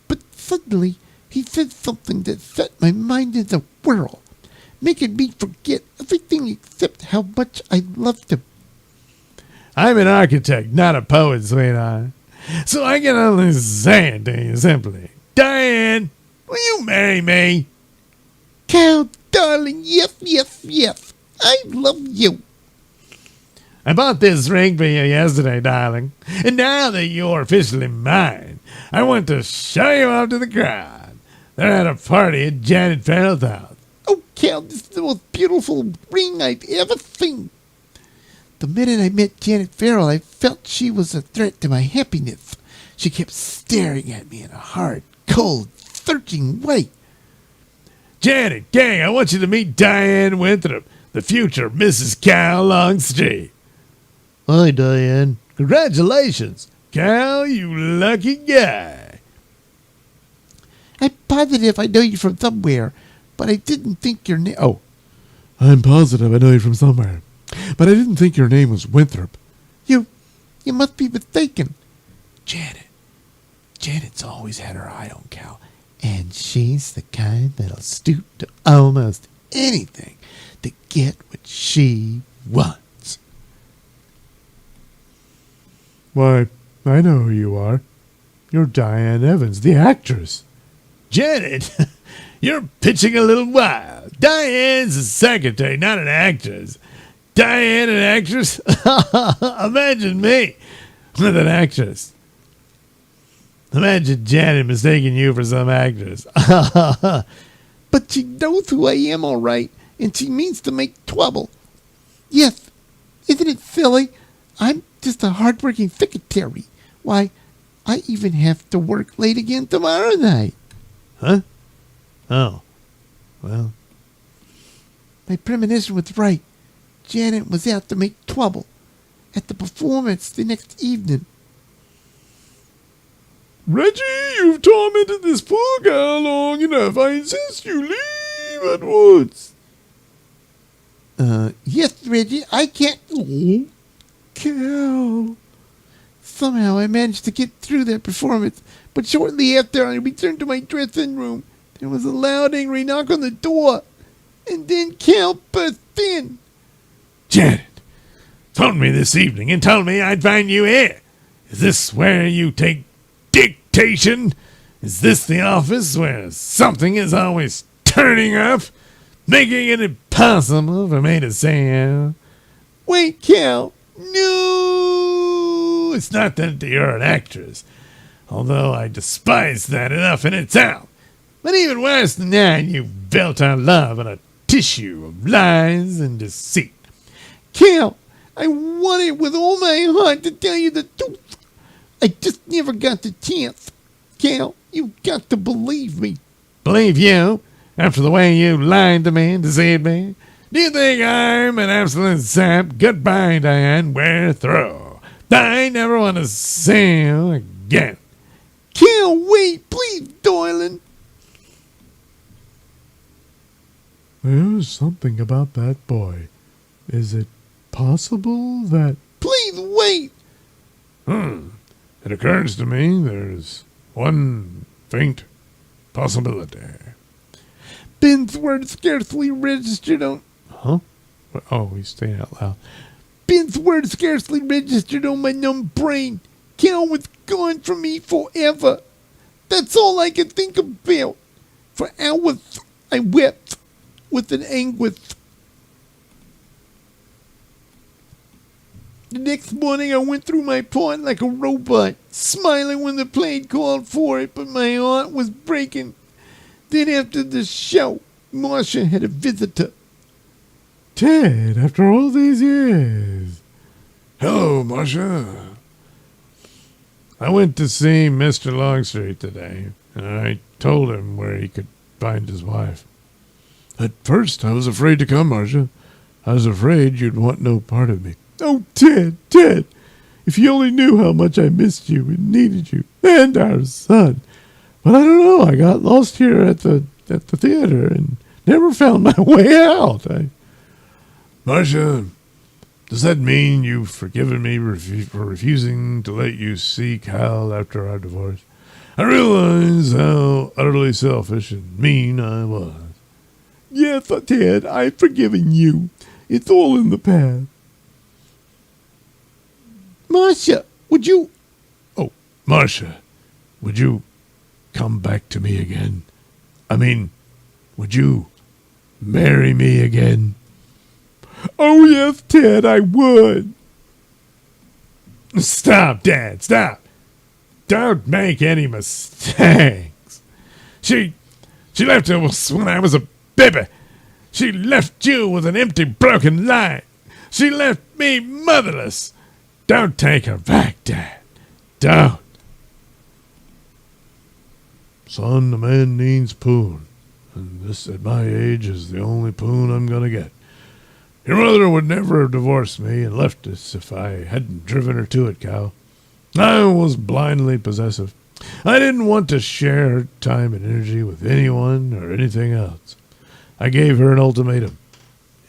B: But suddenly he said something that set my mind in a whirl, making me forget everything except how much I loved him.
A: I'm an architect, not a poet, sweetheart. So I can only say it to you simply. Diane, will you marry me?
B: Cal, darling, yes, yes, yes. I love you.
A: I bought this ring for you yesterday, darling. And now that you're officially mine, I want to show you off to the crowd. They're at a party at Janet Farrell's house.
B: Oh, Cal, this is the most beautiful ring I've ever seen. The minute I met Janet Farrell, I felt she was a threat to my happiness. She kept staring at me in a hard, cold, searching way.
A: Janet, gang, I want you to meet Diane Winthrop, the future Mrs. Cal Longstreet.
D: Hi, Diane.
A: Congratulations, Cal, you lucky guy.
B: I'm positive I know you from somewhere, but I didn't think your name...
C: Oh, I'm positive I know you from somewhere, but I didn't think your name was Winthrop.
B: You must be mistaken.
D: Janet's always had her eye on Cal, and she's the kind that'll stoop to almost anything to get what she wants.
C: Why, I know who you are. You're Diane Evans, the actress.
A: Janet, you're pitching a little wild. Diane's a secretary, not an actress. Diane, an actress? Imagine me with an actress. Imagine Janet mistaking you for some actress.
B: But she knows who I am, all right, and she means to make trouble. Yes, isn't it silly? I'm just a hard-working secretary. Why, I even have to work late again tomorrow night.
A: Huh? Oh, well.
B: My premonition was right. Janet was out to make trouble at the performance the next evening.
C: Reggie, you've tormented this poor girl long enough. I insist you leave at once.
B: Yes, Reggie, I can't... Oh, Cal. Somehow I managed to get through that performance, but shortly after I returned to my dressing room, there was a loud, angry knock on the door, and then Cal burst in.
A: Janet phoned me this evening and told me I'd find you here. Is this where you take dictation? Is this the office where something is always turning up, making it impossible for me to say hello?
B: Wait, Cal. No!
A: It's not that you're an actress, although I despise that enough in itself. But even worse than that, you've built our love on a tissue of lies and deceit.
B: Cal, I wanted with all my heart to tell you the truth. I just never got the chance. Cal, you've got to believe me.
A: Believe you? After the way you lied to me and deceived me? Do you think I'm an absolute sap? Goodbye, Diane. We're through. I never want to see you again.
B: Cal, wait, please, darling.
C: There's something about that boy. Is it possible that...
B: Please wait.
C: It occurs to me there's one faint possibility.
B: Ben's word scarcely registered on...
C: Huh? Oh, he's saying out loud.
B: Ben's word scarcely registered on my numb brain. Cal was gone from me forever. That's all I could think about. For hours I wept with an anguish. The next morning I went through my part like a robot, smiling when the plane called for it, but my heart was breaking. Then after the show, Marcia had a visitor.
C: Ted, after all these years.
A: Hello, Marcia. I went to see Mr. Longstreet today, and I told him where he could find his wife. At first, I was afraid to come, Marcia. I was afraid you'd want no part of me.
C: Oh, Ted, if you only knew how much I missed you and needed you, and our son. But I don't know, I got lost here at the theater and never found my way out.
A: Marcia, does that mean you've forgiven me for refusing to let you see Cal after our divorce? I realize how utterly selfish and mean I was.
C: Yes, Ted, I've forgiven you. It's all in the past.
B: Marcia, would you...
A: Oh, Marcia, would you come back to me again? I mean, would you marry me again?
C: Oh, yes, Ted, I would.
A: Stop, Dad, stop. Don't make any mistakes. She left us when I was a baby. She left you with an empty, broken life. She left me motherless. Don't take her back, Dad. Don't. Son, a man needs poon. And this, at my age, is the only poon I'm going to get. Your mother would never have divorced me and left us if I hadn't driven her to it, Cal. I was blindly possessive. I didn't want to share her time and energy with anyone or anything else. I gave her an ultimatum.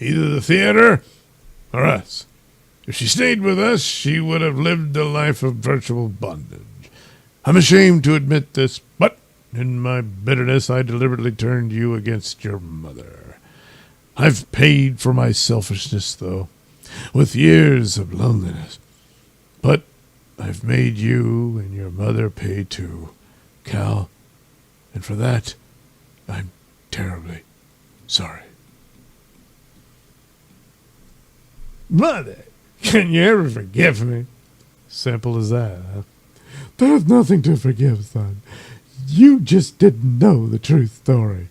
A: Either the theater or us. If she stayed with us, she would have lived a life of virtual bondage. I'm ashamed to admit this, but in my bitterness I deliberately turned you against your mother. I've paid for my selfishness, though, with years of loneliness. But I've made you and your mother pay too, Cal, and for that I'm terribly sorry. Mother, can you ever forgive me? Simple as that, huh?
C: There's nothing to forgive, son. You just didn't know the true story.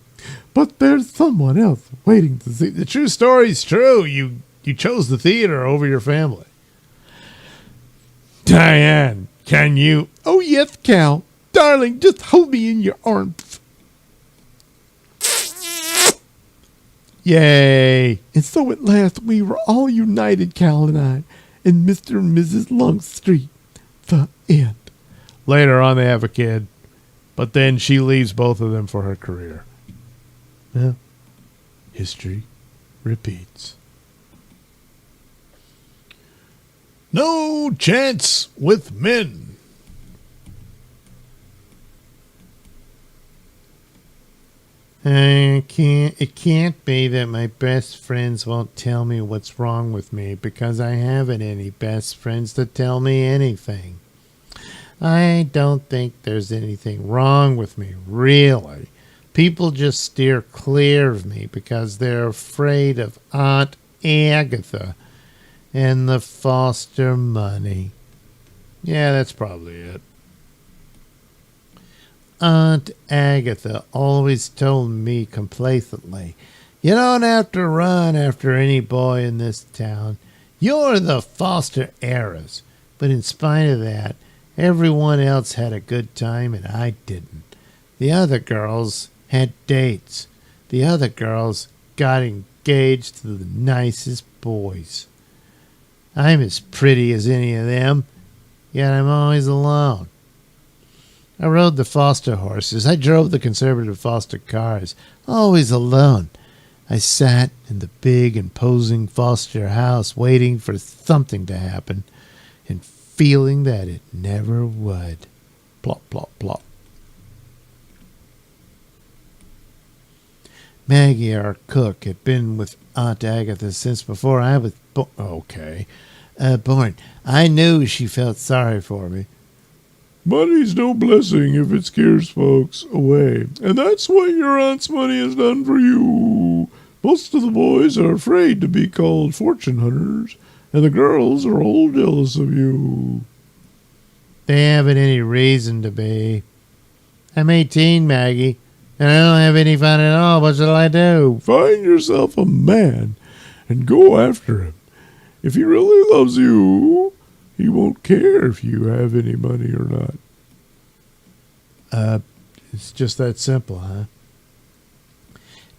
C: But there's someone else waiting to see.
A: The true story's true. You chose the theater over your family. Diane, can you...
B: Oh, yes, Cal. Darling, just hold me in your arms.
A: Yay.
B: And so at last we were all united, Cal and I, and Mr. and Mrs. Longstreet. The end.
A: Later on, they have a kid. But then she leaves both of them for her career. Well, history repeats. No chance with men.
D: It can't be that my best friends won't tell me what's wrong with me because I haven't any best friends to tell me anything. I don't think there's anything wrong with me, really. People just steer clear of me because they're afraid of Aunt Agatha and the foster money.
A: Yeah, that's probably it.
D: Aunt Agatha always told me complacently, "You don't have to run after any boy in this town. You're the foster heiress." But in spite of that, everyone else had a good time and I didn't. The other girls had dates. The other girls got engaged to the nicest boys. I'm as pretty as any of them, yet I'm always alone. I rode the foster horses. I drove the conservative foster cars, always alone. I sat in the big, imposing foster house waiting for something to happen and feeling that it never would. Plop, plop, plop. Maggie, our cook, had been with Aunt Agatha since before I was born. I knew she felt sorry for me.
C: Money's no blessing if it scares folks away. And that's what your aunt's money has done for you. Most of the boys are afraid to be called fortune hunters. and the girls are all jealous of you.
D: They haven't any reason to be. I'm 18, Maggie, and I don't have any fun at all. What shall I do?
C: Find yourself a man and go after him. If he really loves you, he won't care if you have any money or not.
D: It's just that simple, huh?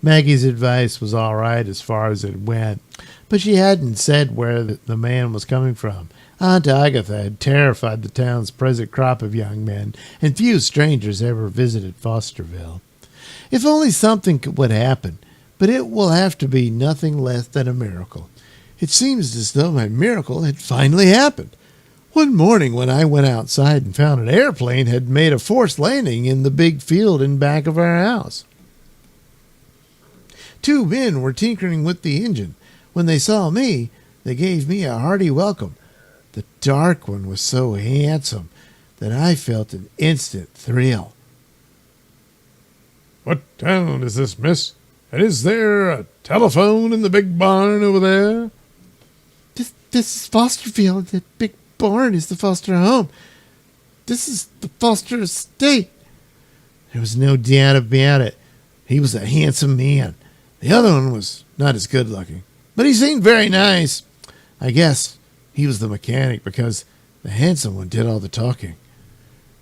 D: Maggie's advice was all right as far as it went, but she hadn't said where the man was coming from. Aunt Agatha had terrified the town's present crop of young men, and few strangers ever visited Fosterville. If only something would happen, but it will have to be nothing less than a miracle. It seems as though my miracle had finally happened. One morning when I went outside and found an airplane had made a forced landing in the big field in back of our house. 2 men were tinkering with the engine. When they saw me, they gave me a hearty welcome. The dark one was so handsome that I felt an instant thrill.
C: What town is this, miss? And is there a telephone in the big barn over there?
B: This is Fosterville. That big barn is the Foster home. This is the Foster estate.
D: There was no doubt about it. He was a handsome man. The other one was not as good looking, but he seemed very nice. I guess he was the mechanic because the handsome one did all the talking.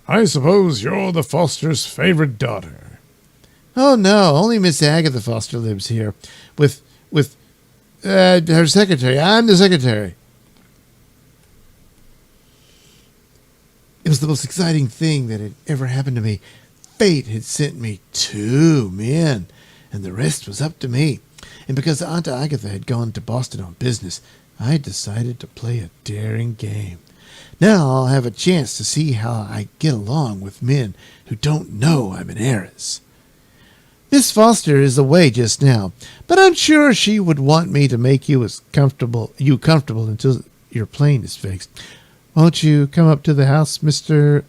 C: I suppose you're the Foster's favorite daughter.
D: Oh, no, only Miss Agatha Foster lives here with her secretary. I'm the secretary. It was the most exciting thing that had ever happened to me. Fate had sent me 2 men, and the rest was up to me. And because Aunt Agatha had gone to Boston on business, I decided to play a daring game. Now I'll have a chance to see how I get along with men who don't know I'm an heiress. Miss Foster is away just now, but I'm sure she would want me to make you comfortable until your plane is fixed. Won't you come up to the house, Mr.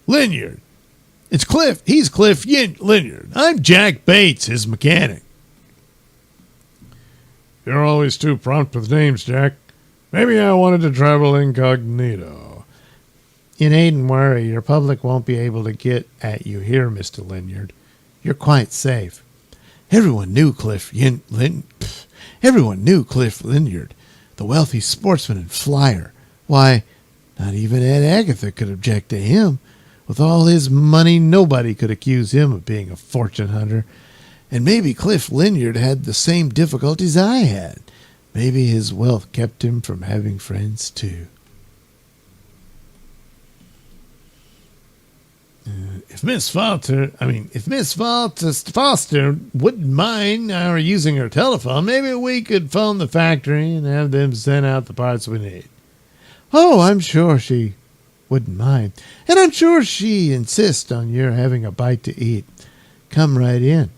A: Linyard. It's Cliff. He's Cliff Linyard. I'm Jack Bates, his mechanic.
C: You're always too prompt with names, Jack. Maybe I wanted to travel incognito.
D: You needn't worry. Your public won't be able to get at you here, Mr. Linyard. You're quite safe. Everyone knew Cliff Linyard, the wealthy sportsman and flyer. Why, not even Aunt Agatha could object to him. With all his money, nobody could accuse him of being a fortune hunter. And maybe Cliff Linyard had the same difficulties I had. Maybe his wealth kept him from having friends, too.
A: If Miss Foster wouldn't mind our using her telephone, maybe we could phone the factory and have them send out the parts we need.
D: Oh, I'm sure she wouldn't mind. And I'm sure she insists on your having a bite to eat. Come right in.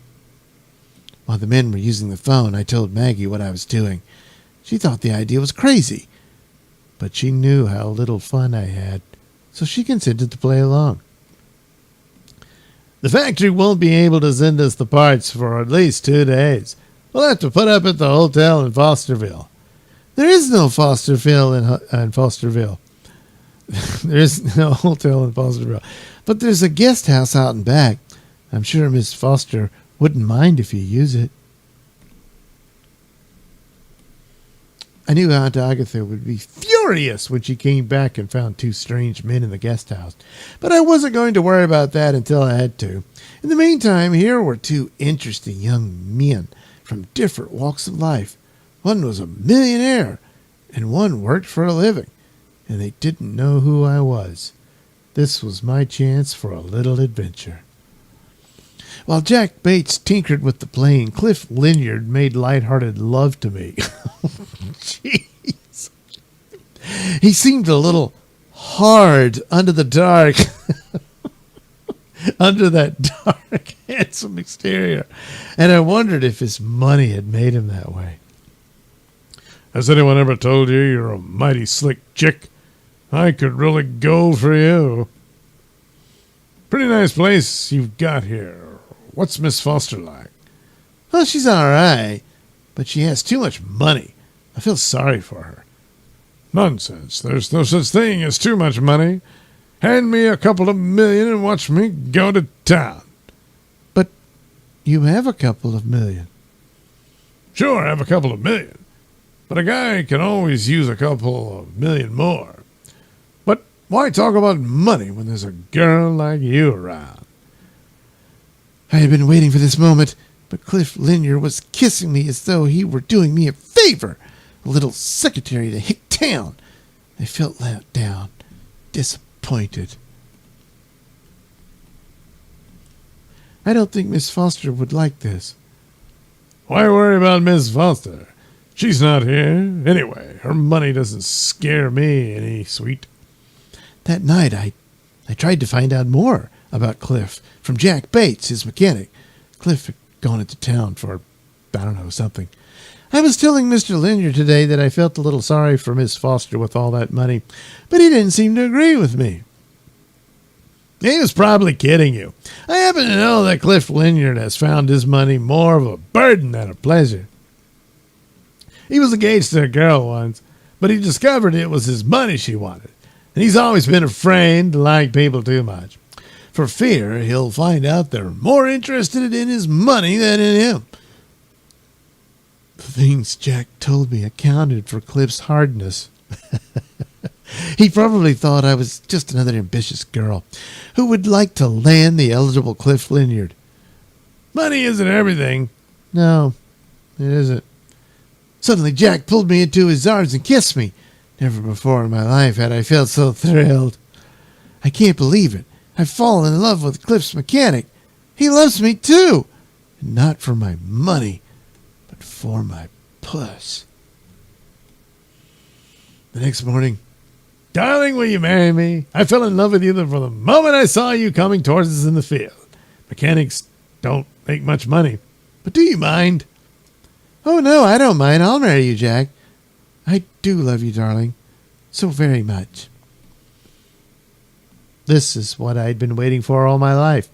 D: While the men were using the phone, I told Maggie what I was doing. She thought the idea was crazy, but she knew how little fun I had, so she consented to play along.
A: The factory won't be able to send us the parts for at least 2 days. We'll have to put up at the hotel in Fosterville.
D: There is no Fosterville in Fosterville. There is no hotel in Fosterville. But there's a guest house out in back. I'm sure Miss Foster wouldn't mind if you use it. I knew Aunt Agatha would be furious when she came back and found 2 strange men in the guest house, but I wasn't going to worry about that until I had to. In the meantime, here were 2 interesting young men from different walks of life. One was a millionaire, and one worked for a living, and they didn't know who I was. This was my chance for a little adventure. While Jack Bates tinkered with the plane, Cliff Linyard made light-hearted love to me. Jeez. He seemed a little hard under the dark, under that dark, handsome exterior, and I wondered if his money had made him that way.
C: Has anyone ever told you you're a mighty slick chick? I could really go for you. Pretty nice place you've got here. What's Miss Foster like?
D: Well, she's all right, but she has too much money.
C: I feel sorry for her. Nonsense. There's no such thing as too much money. Hand me a couple of million and watch me go to town.
B: But you have a couple of million.
C: Sure, I have a couple of million. But a guy can always use a couple of million more. But why talk about money when there's a girl like you around?
B: I had been waiting for this moment, but Cliff Linyard was kissing me as though he were doing me a favor. A little secretary to Hick Town. I felt let down, disappointed. I don't think Miss Foster would like this.
C: Why worry about Miss Foster? She's not here. Anyway, her money doesn't scare me any, sweet.
B: That night I tried to find out more about Cliff from Jack Bates, his mechanic. Cliff had gone into town for, I don't know, something. I was telling Mr. Linyard today that I felt a little sorry for Miss Foster with all that money, but he didn't seem to agree with me.
C: He was probably kidding you. I happen to know that Cliff Linyard has found his money more of a burden than a pleasure. He was engaged to a girl once, but he discovered it was his money she wanted, and he's always been afraid to like people too much, for fear he'll find out they're more interested in his money than in him.
B: The things Jack told me accounted for Cliff's hardness. He probably thought I was just another ambitious girl who would like to land the eligible Cliff Linyard.
C: Money isn't everything.
B: No, it isn't. Suddenly Jack pulled me into his arms and kissed me. Never before in my life had I felt so thrilled. I can't believe it. I've fallen in love with Cliff's mechanic. He loves me too. And not for my money, but for my puss. The next morning,
C: Darling, will you marry me? I fell in love with you from the moment I saw you coming towards us in the field. Mechanics don't make much money. But do you mind?
B: Oh, no, I don't mind. I'll marry you, Jack. I do love you, darling. So very much. This is what I'd been waiting for all my life.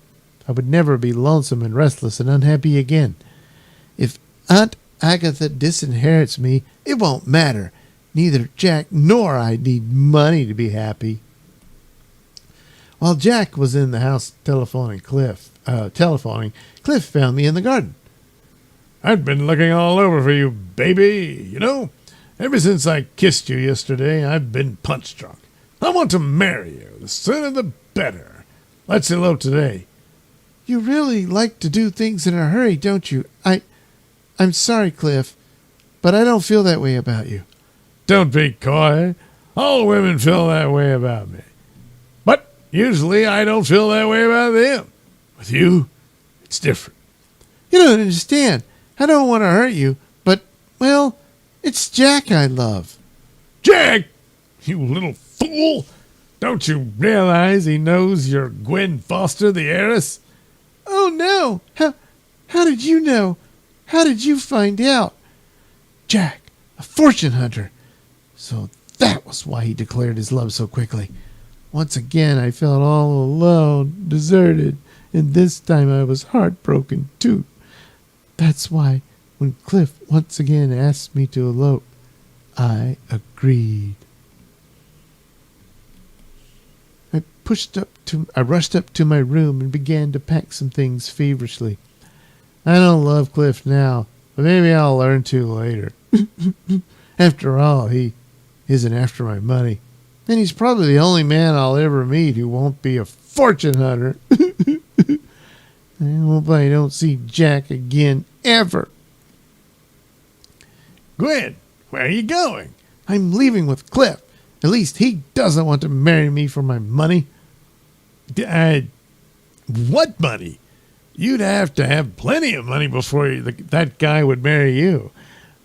B: I would never be lonesome and restless and unhappy again. If Aunt Agatha disinherits me, it won't matter. Neither Jack nor I need money to be happy. While Jack was in the house telephoning Cliff, found me in the garden.
C: I've been looking all over for you, baby. You know, ever since I kissed you yesterday, I've been punch drunk. I want to marry you. The sooner the better. Let's elope today.
B: You really like to do things in a hurry, don't you? I'm sorry, Cliff, but I don't feel that way about you.
C: Don't be coy. All women feel that way about me. But usually I don't feel that way about them. With you, it's different.
B: You don't understand. I don't want to hurt you, but, well, it's Jack I love.
C: Jack, you little fool. Don't you realize he knows you're Gwen Foster, the heiress?
B: Oh, no. How did you know? How did you find out? Jack, a fortune hunter. So that was why he declared his love so quickly. Once again, I felt all alone, deserted, and this time I was heartbroken, too. That's why, when Cliff once again asked me to elope, I agreed. I rushed up to my room and began to pack some things feverishly. I don't love Cliff now, but maybe I'll learn to later. After all, he isn't after my money. And he's probably the only man I'll ever meet who won't be a fortune hunter. I hope I don't see Jack again, ever.
C: Gwen, where are you going?
B: I'm leaving with Cliff. At least he doesn't want to marry me for my money.
C: What money? You'd have to have plenty of money before that guy would marry you.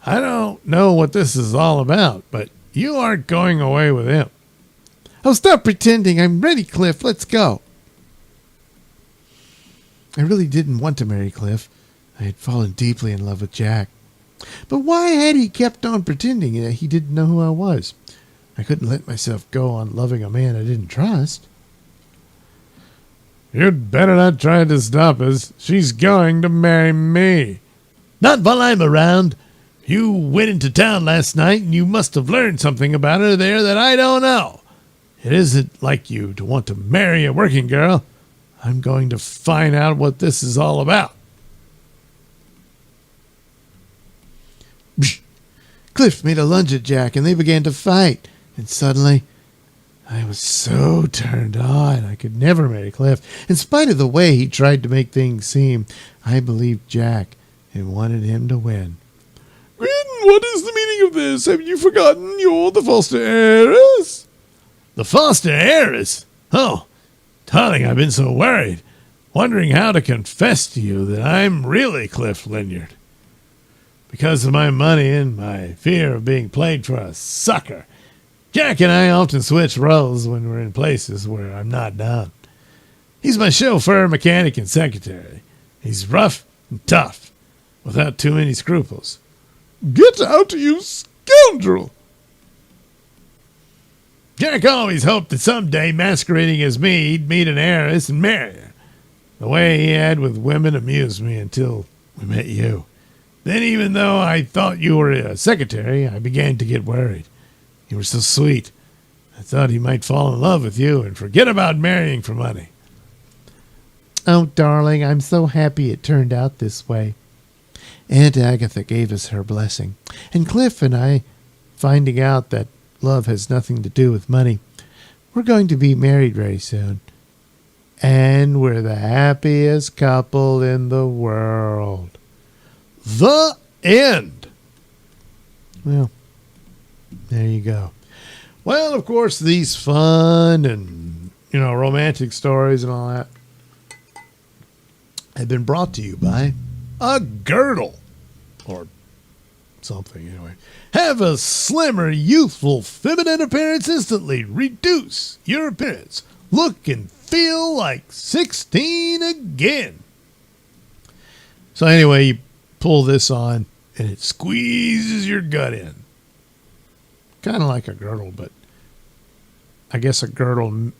C: I don't know what this is all about, but you aren't going away with him.
B: Oh, stop pretending. I'm ready, Cliff. Let's go. I really didn't want to marry Cliff. I had fallen deeply in love with Jack. But why had he kept on pretending that he didn't know who I was? I couldn't let myself go on loving a man I didn't trust.
C: You'd better not try to stop us. She's going to marry me.
D: Not while I'm around.
A: You went into town last night and you must have learned something about her there that I don't know. It isn't like you to want to marry a working girl. I'm going to find out what this is all about.
B: Cliff made a lunge at Jack, and they began to fight. And suddenly, I was so turned on. I could never marry Cliff. In spite of the way he tried to make things seem, I believed Jack and wanted him to win.
C: Grin, what is the meaning of this? Have you forgotten you're the foster heiress?
A: The foster heiress? Oh, darling, I've been so worried, wondering how to confess to you that I'm really Cliff Linyard. Because of my money and my fear of being played for a sucker, Jack and I often switch roles when we're in places where I'm not down. He's my chauffeur, mechanic, and secretary. He's rough and tough, without too many scruples.
C: Get out, you scoundrel!
A: Jack always hoped that someday, masquerading as me, he'd meet an heiress and marry her. The way he had with women amused me until we met you. Then, even though I thought you were a secretary, I began to get worried. You were so sweet. I thought he might fall in love with you and forget about marrying for money.
B: Oh, darling, I'm so happy it turned out this way. Aunt Agatha gave us her blessing, and Cliff and I, finding out that love has nothing to do with money, we're going to be married very soon. And we're the happiest couple in the world.
A: The end.
B: Well, there you go.
A: Well, of course, these fun and, romantic stories and all that have been brought to you by a girdle or something, anyway. Have a slimmer, youthful, feminine appearance instantly. Reduce your appearance. Look and feel like 16 again. So anyway, you pull this on and it squeezes your gut in. Kind of like a girdle, but I guess a girdle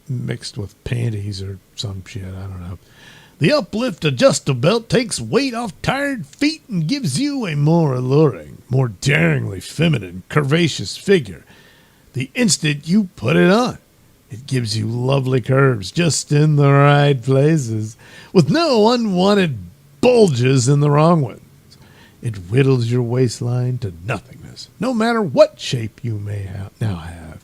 A: mixed with panties or some shit. I don't know. The uplift adjustable belt takes weight off tired feet and gives you a more alluring, more daringly feminine, curvaceous figure. The instant you put it on, it gives you lovely curves just in the right places, with no unwanted bulges in the wrong ones. It whittles your waistline to nothingness, no matter what shape you may now have.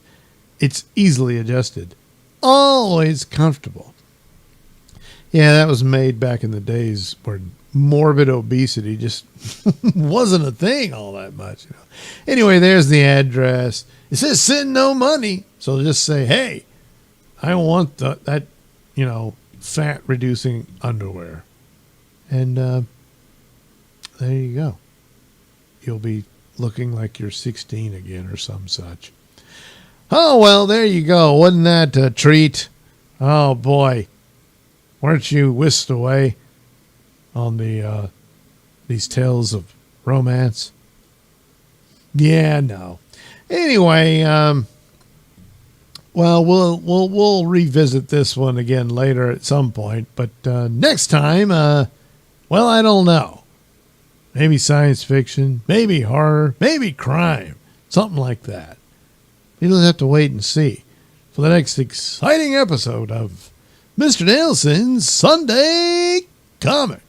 A: It's easily adjusted, always comfortable. Yeah, that was made back in the days where morbid obesity just wasn't a thing all that much. Anyway, there's the address. It says send no money, so just say, hey, I want that fat reducing underwear. And there you go. You'll be looking like you're 16 again or some such. Oh, well, there you go. Wasn't that a treat? Oh, boy. Weren't you whisked away on these tales of romance? Yeah, no. Anyway, well, we'll revisit this one again later at some point. But next time, well, I don't know. Maybe science fiction, maybe horror, maybe crime, something like that. You'll have to wait and see for the next exciting episode of Mr. Nailsin's Sunday Comic.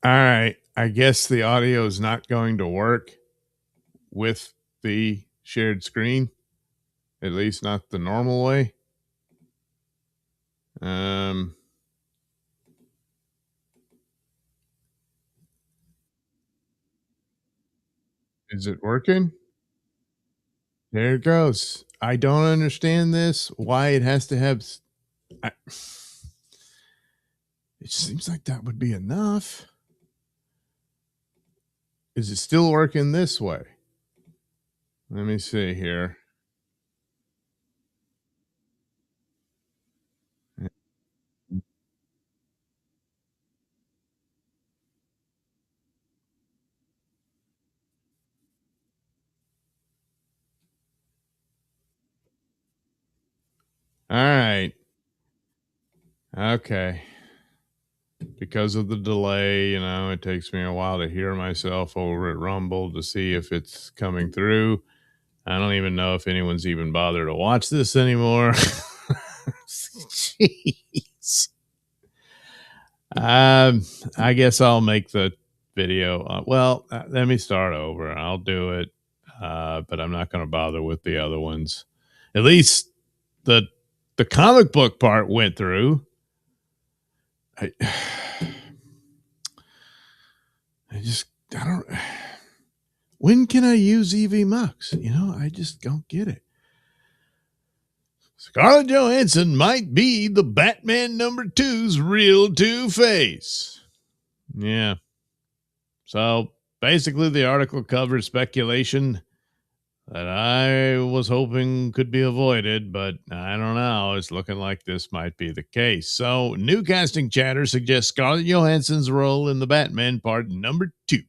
C: All right. I guess the audio is not going to work with the shared screen, at least not the normal way. Is it working? There it goes. I don't understand this. Why it has to have. It seems like that would be enough. Is it still working this way? Let me see here. All right. Okay. Because of the delay, it takes me a while to hear myself over at Rumble to see if it's coming through. I don't even know if anyone's even bothered to watch this anymore. Jeez. I guess I'll make the video. Let me start over. I'll do it, but I'm not going to bother with the other ones. At least the comic book part went through. I don't. When can I use EV Mux? I just don't get it. Scarlett Johansson might be the Batman #2's real Two-Face. Yeah. So basically, the article covers speculation that I was hoping could be avoided, but I don't know. It's looking like this might be the case. So, new casting chatter suggests Scarlett Johansson's role in the Batman part #2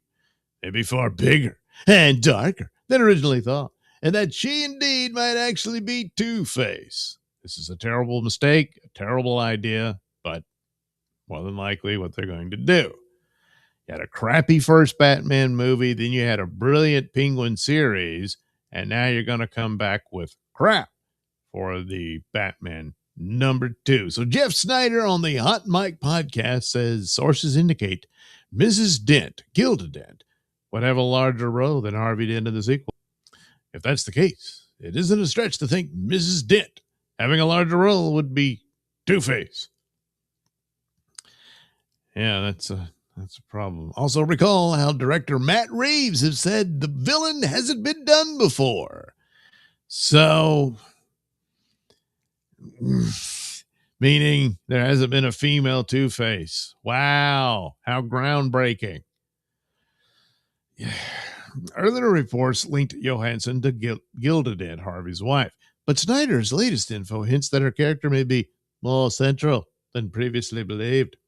C: may be far bigger and darker than originally thought, and that she indeed might actually be Two-Face. This is a terrible mistake, a terrible idea, but more than likely what they're going to do. You had a crappy first Batman movie, then you had a brilliant Penguin series, and now you're going to come back with crap for the Batman #2. So Jeff Snyder on the Hot Mic podcast says sources indicate Mrs. Dent, Gilda Dent, would have a larger role than Harvey Dent in the sequel. If that's the case, it isn't a stretch to think Mrs. Dent having a larger role would be Two-Face. Yeah, that's a problem. Also recall how director Matt Reeves has said the villain hasn't been done before. So, meaning there hasn't been a female Two-Face. Wow, how groundbreaking. Yeah. Earlier reports linked Johansson to Gilda Dent, Harvey's wife. But Snyder's latest info hints that her character may be more central than previously believed.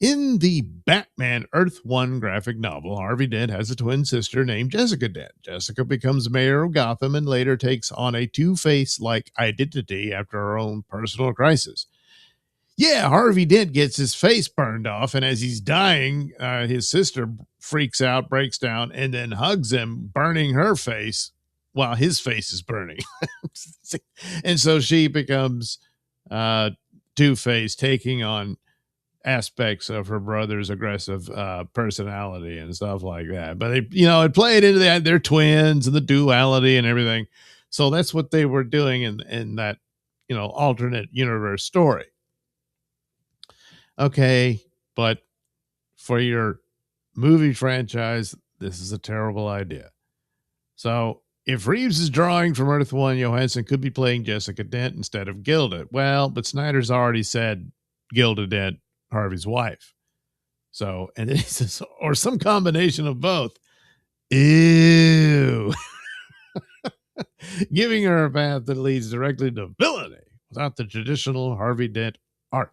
C: In the Batman Earth 1 graphic novel, Harvey Dent has a twin sister named Jessica Dent. Jessica becomes mayor of Gotham and later takes on a Two-Face-like identity after her own personal crisis. Yeah, Harvey Dent gets his face burned off, and as he's dying, his sister freaks out, breaks down, and then hugs him, burning her face while his face is burning. And so she becomes Two-Face, taking on aspects of her brother's aggressive personality and stuff like that. But it played into they're twins and the duality and everything. So that's what they were doing in that, alternate universe story. Okay, but for your movie franchise, this is a terrible idea. So if Reeves is drawing from Earth 1, Johansson could be playing Jessica Dent instead of Gilda. Well, but Snyder's already said Gilda Dent, Harvey's wife. So, and then he says, or some combination of both. Ew. Giving her a path that leads directly to villainy without the traditional Harvey Dent arc.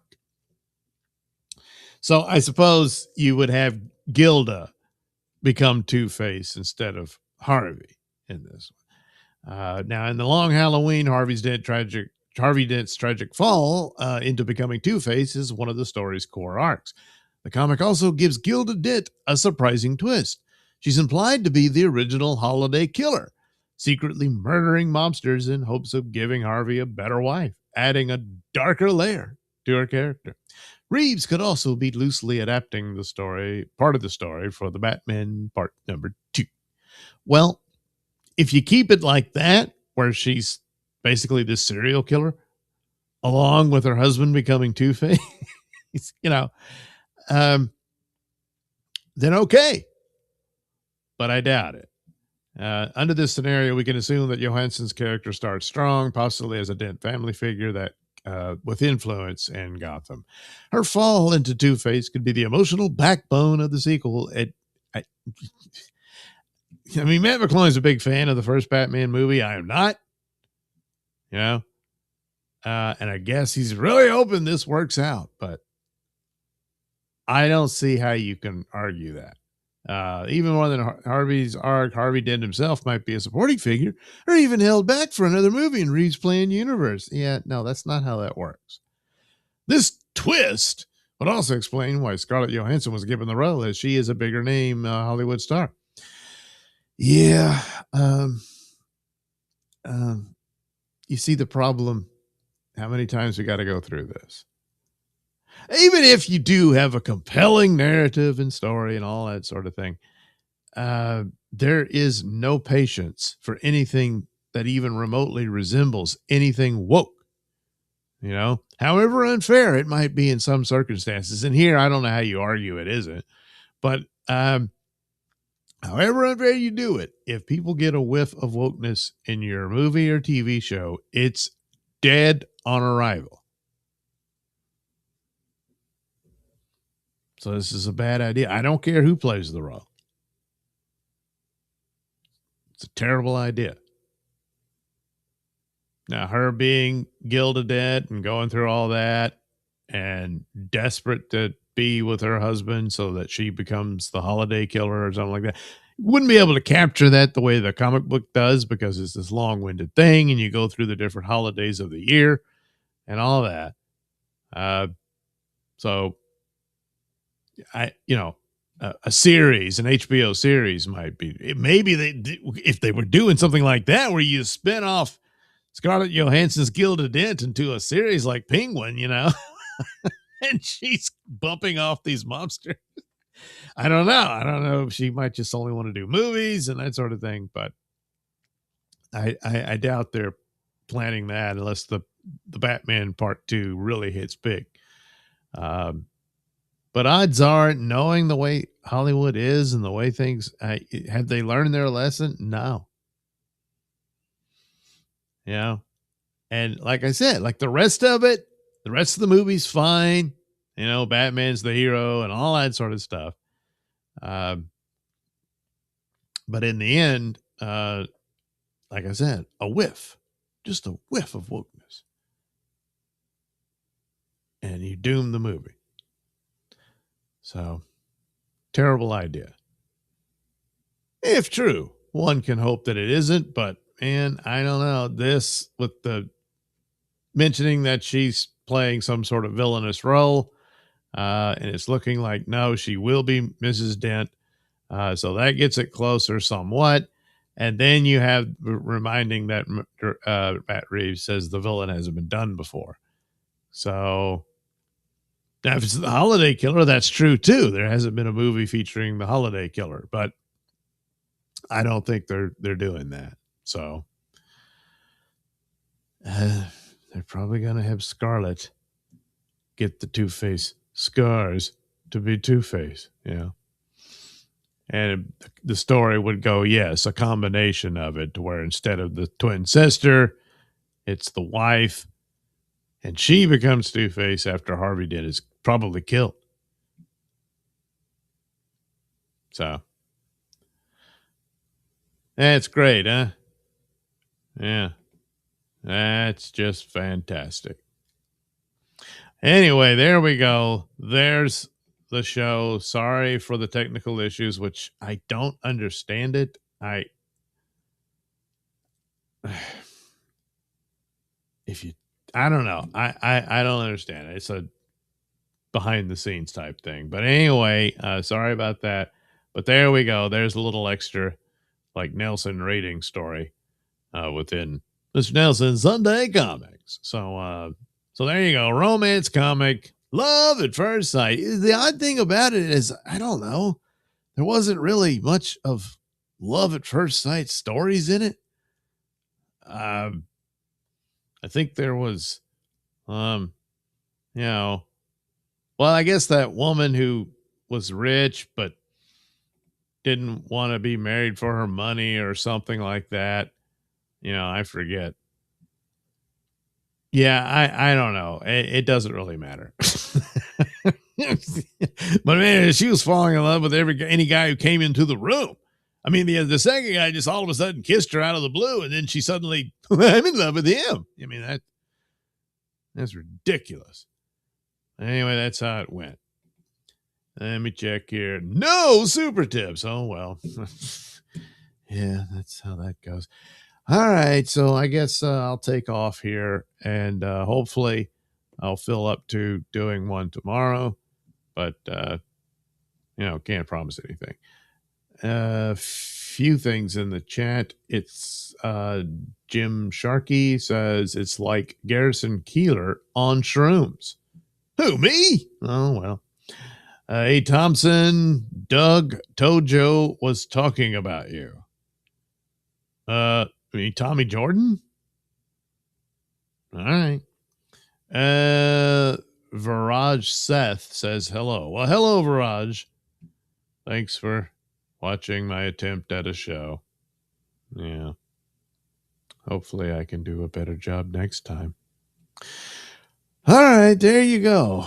C: So I suppose you would have Gilda become Two-Face instead of Harvey in this one. Now, in the Long Halloween, Harvey Dent's tragic fall into becoming Two-Face is one of the story's core arcs. The comic also gives Gilda Dent a surprising twist. She's implied to be the original holiday killer, secretly murdering mobsters in hopes of giving Harvey a better wife, adding a darker layer
A: to her character. Reeves could also be loosely adapting the story, part of the story, for the Batman part number 2. Well, if you keep it like that, where she's basically this serial killer, along with her husband becoming Two-Face, um, then okay. But I doubt it. Under this scenario, we can assume that Johansson's character starts strong, possibly as a Dent family figure that with influence in Gotham. Her fall into Two-Face could be the emotional backbone of the sequel. I mean, Matt McClellan's a big fan of the first Batman movie. I am not, and I guess he's really hoping this works out, but I don't see how you can argue that. Even more than Harvey's arc, Harvey Dent himself might be a supporting figure or even held back for another movie in Reeves' planned universe. Yeah, no, that's not how that works. This twist would also explain why Scarlett Johansson was given the role, as she is a bigger name Hollywood star. Yeah. You see the problem, how many times we got to go through this. Even if you do have a compelling narrative and story and all that sort of thing, there is no patience for anything that even remotely resembles anything woke. However unfair it might be in some circumstances. And here, I don't know how you argue it isn't, but however unfair you do it, if people get a whiff of wokeness in your movie or TV show, it's dead on arrival. So this is a bad idea. I don't care who plays the role. It's a terrible idea. Now, her being Gilded and going through all that and desperate to be with her husband so that she becomes the holiday killer or something like that, wouldn't be able to capture that the way the comic book does, because it's this long-winded thing and you go through the different holidays of the year and all that. So a series, an HBO series might be, maybe if they were doing something like that, where you spin off Scarlett Johansson's Gilded Dent into a series like Penguin, and she's bumping off these mobsters. I don't know. She might just only want to do movies and that sort of thing, but I doubt they're planning that unless the Batman Part 2 really hits big. But odds are, knowing the way Hollywood is and the way things, have they learned their lesson? No. And like I said, like the rest of it, the rest of the movie's fine. Batman's the hero and all that sort of stuff. But in the end, like I said, just a whiff of wokeness, and you doom the movie. So, terrible idea. If true, one can hope that it isn't, but man, I don't know. This, with the mentioning that she's playing some sort of villainous role, and it's looking like, no, she will be Mrs. Dent. So that gets it closer somewhat. And then you have reminding that Matt Reeves says the villain hasn't been done before. So now, if it's the Holiday Killer, that's true too. There hasn't been a movie featuring the Holiday Killer, but I don't think they're doing that. So they're probably going to have Scarlett get the Two-Face scars to be Two-Face, And the story would go, yes, a combination of it, to where instead of the twin sister, it's the wife, and she becomes Two-Face after Harvey Dent is probably killed. So that's great, huh? Yeah. That's just fantastic. Anyway, there we go. There's the show. Sorry for the technical issues, which I don't understand it. I don't know. I don't understand it. It's a behind the scenes type thing. But anyway, sorry about that. But there we go. There's a little extra like Nailsin rating story within Mr. Nailsin Sunday Comics. So So there you go. Romance comic. Love at first sight. The odd thing about it is, I don't know. There wasn't really much of love at first sight stories in it. I think there was, you know, well, I guess that woman who was rich but didn't want to be married for her money or something like that. I forget. Yeah, I don't know. It doesn't really matter. But man, she was falling in love with any guy who came into the room. I mean, the second guy just all of a sudden kissed her out of the blue, and then she suddenly, I'm in love with him. I mean, that's ridiculous. Anyway, that's how it went. Let me check here. No super tips. Oh, well. Yeah, that's how that goes. All right. So I guess I'll take off here, and hopefully I'll fill up to doing one tomorrow. But, can't promise anything. Few things in the chat. It's Jim Sharkey says it's like Garrison Keeler on shrooms. Who, me? Oh, well. Hey, Thompson, Doug Tojo was talking about you. I mean, Tommy Jordan? All right. Viraj Seth says hello. Well, hello, Viraj. Thanks for watching my attempt at a show. Yeah. Hopefully I can do a better job next time. All right, there you go.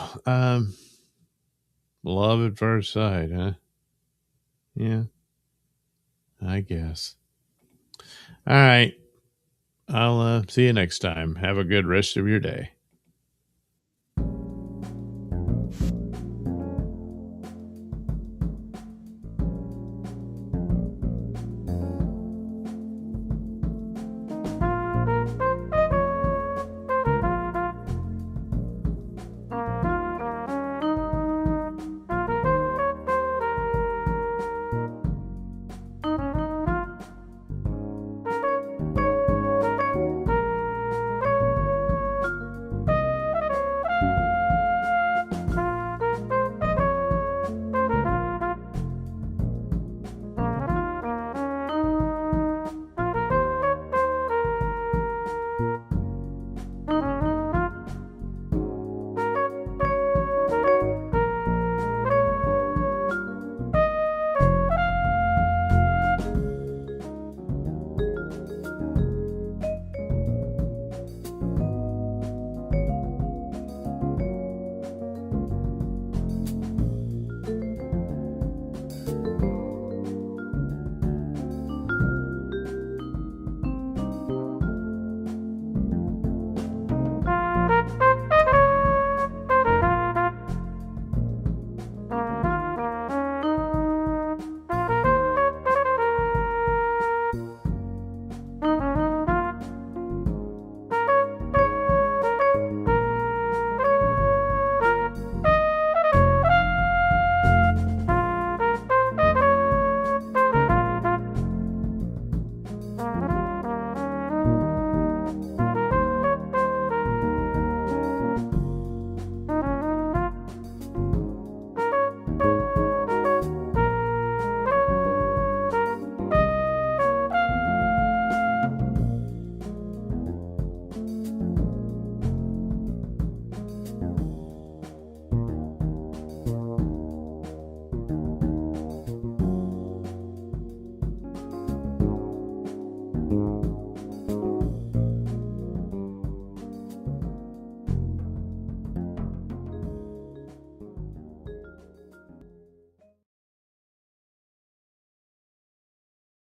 A: Love at first sight, huh? Yeah, I guess. All right. I'll see you next time. Have a good rest of your day.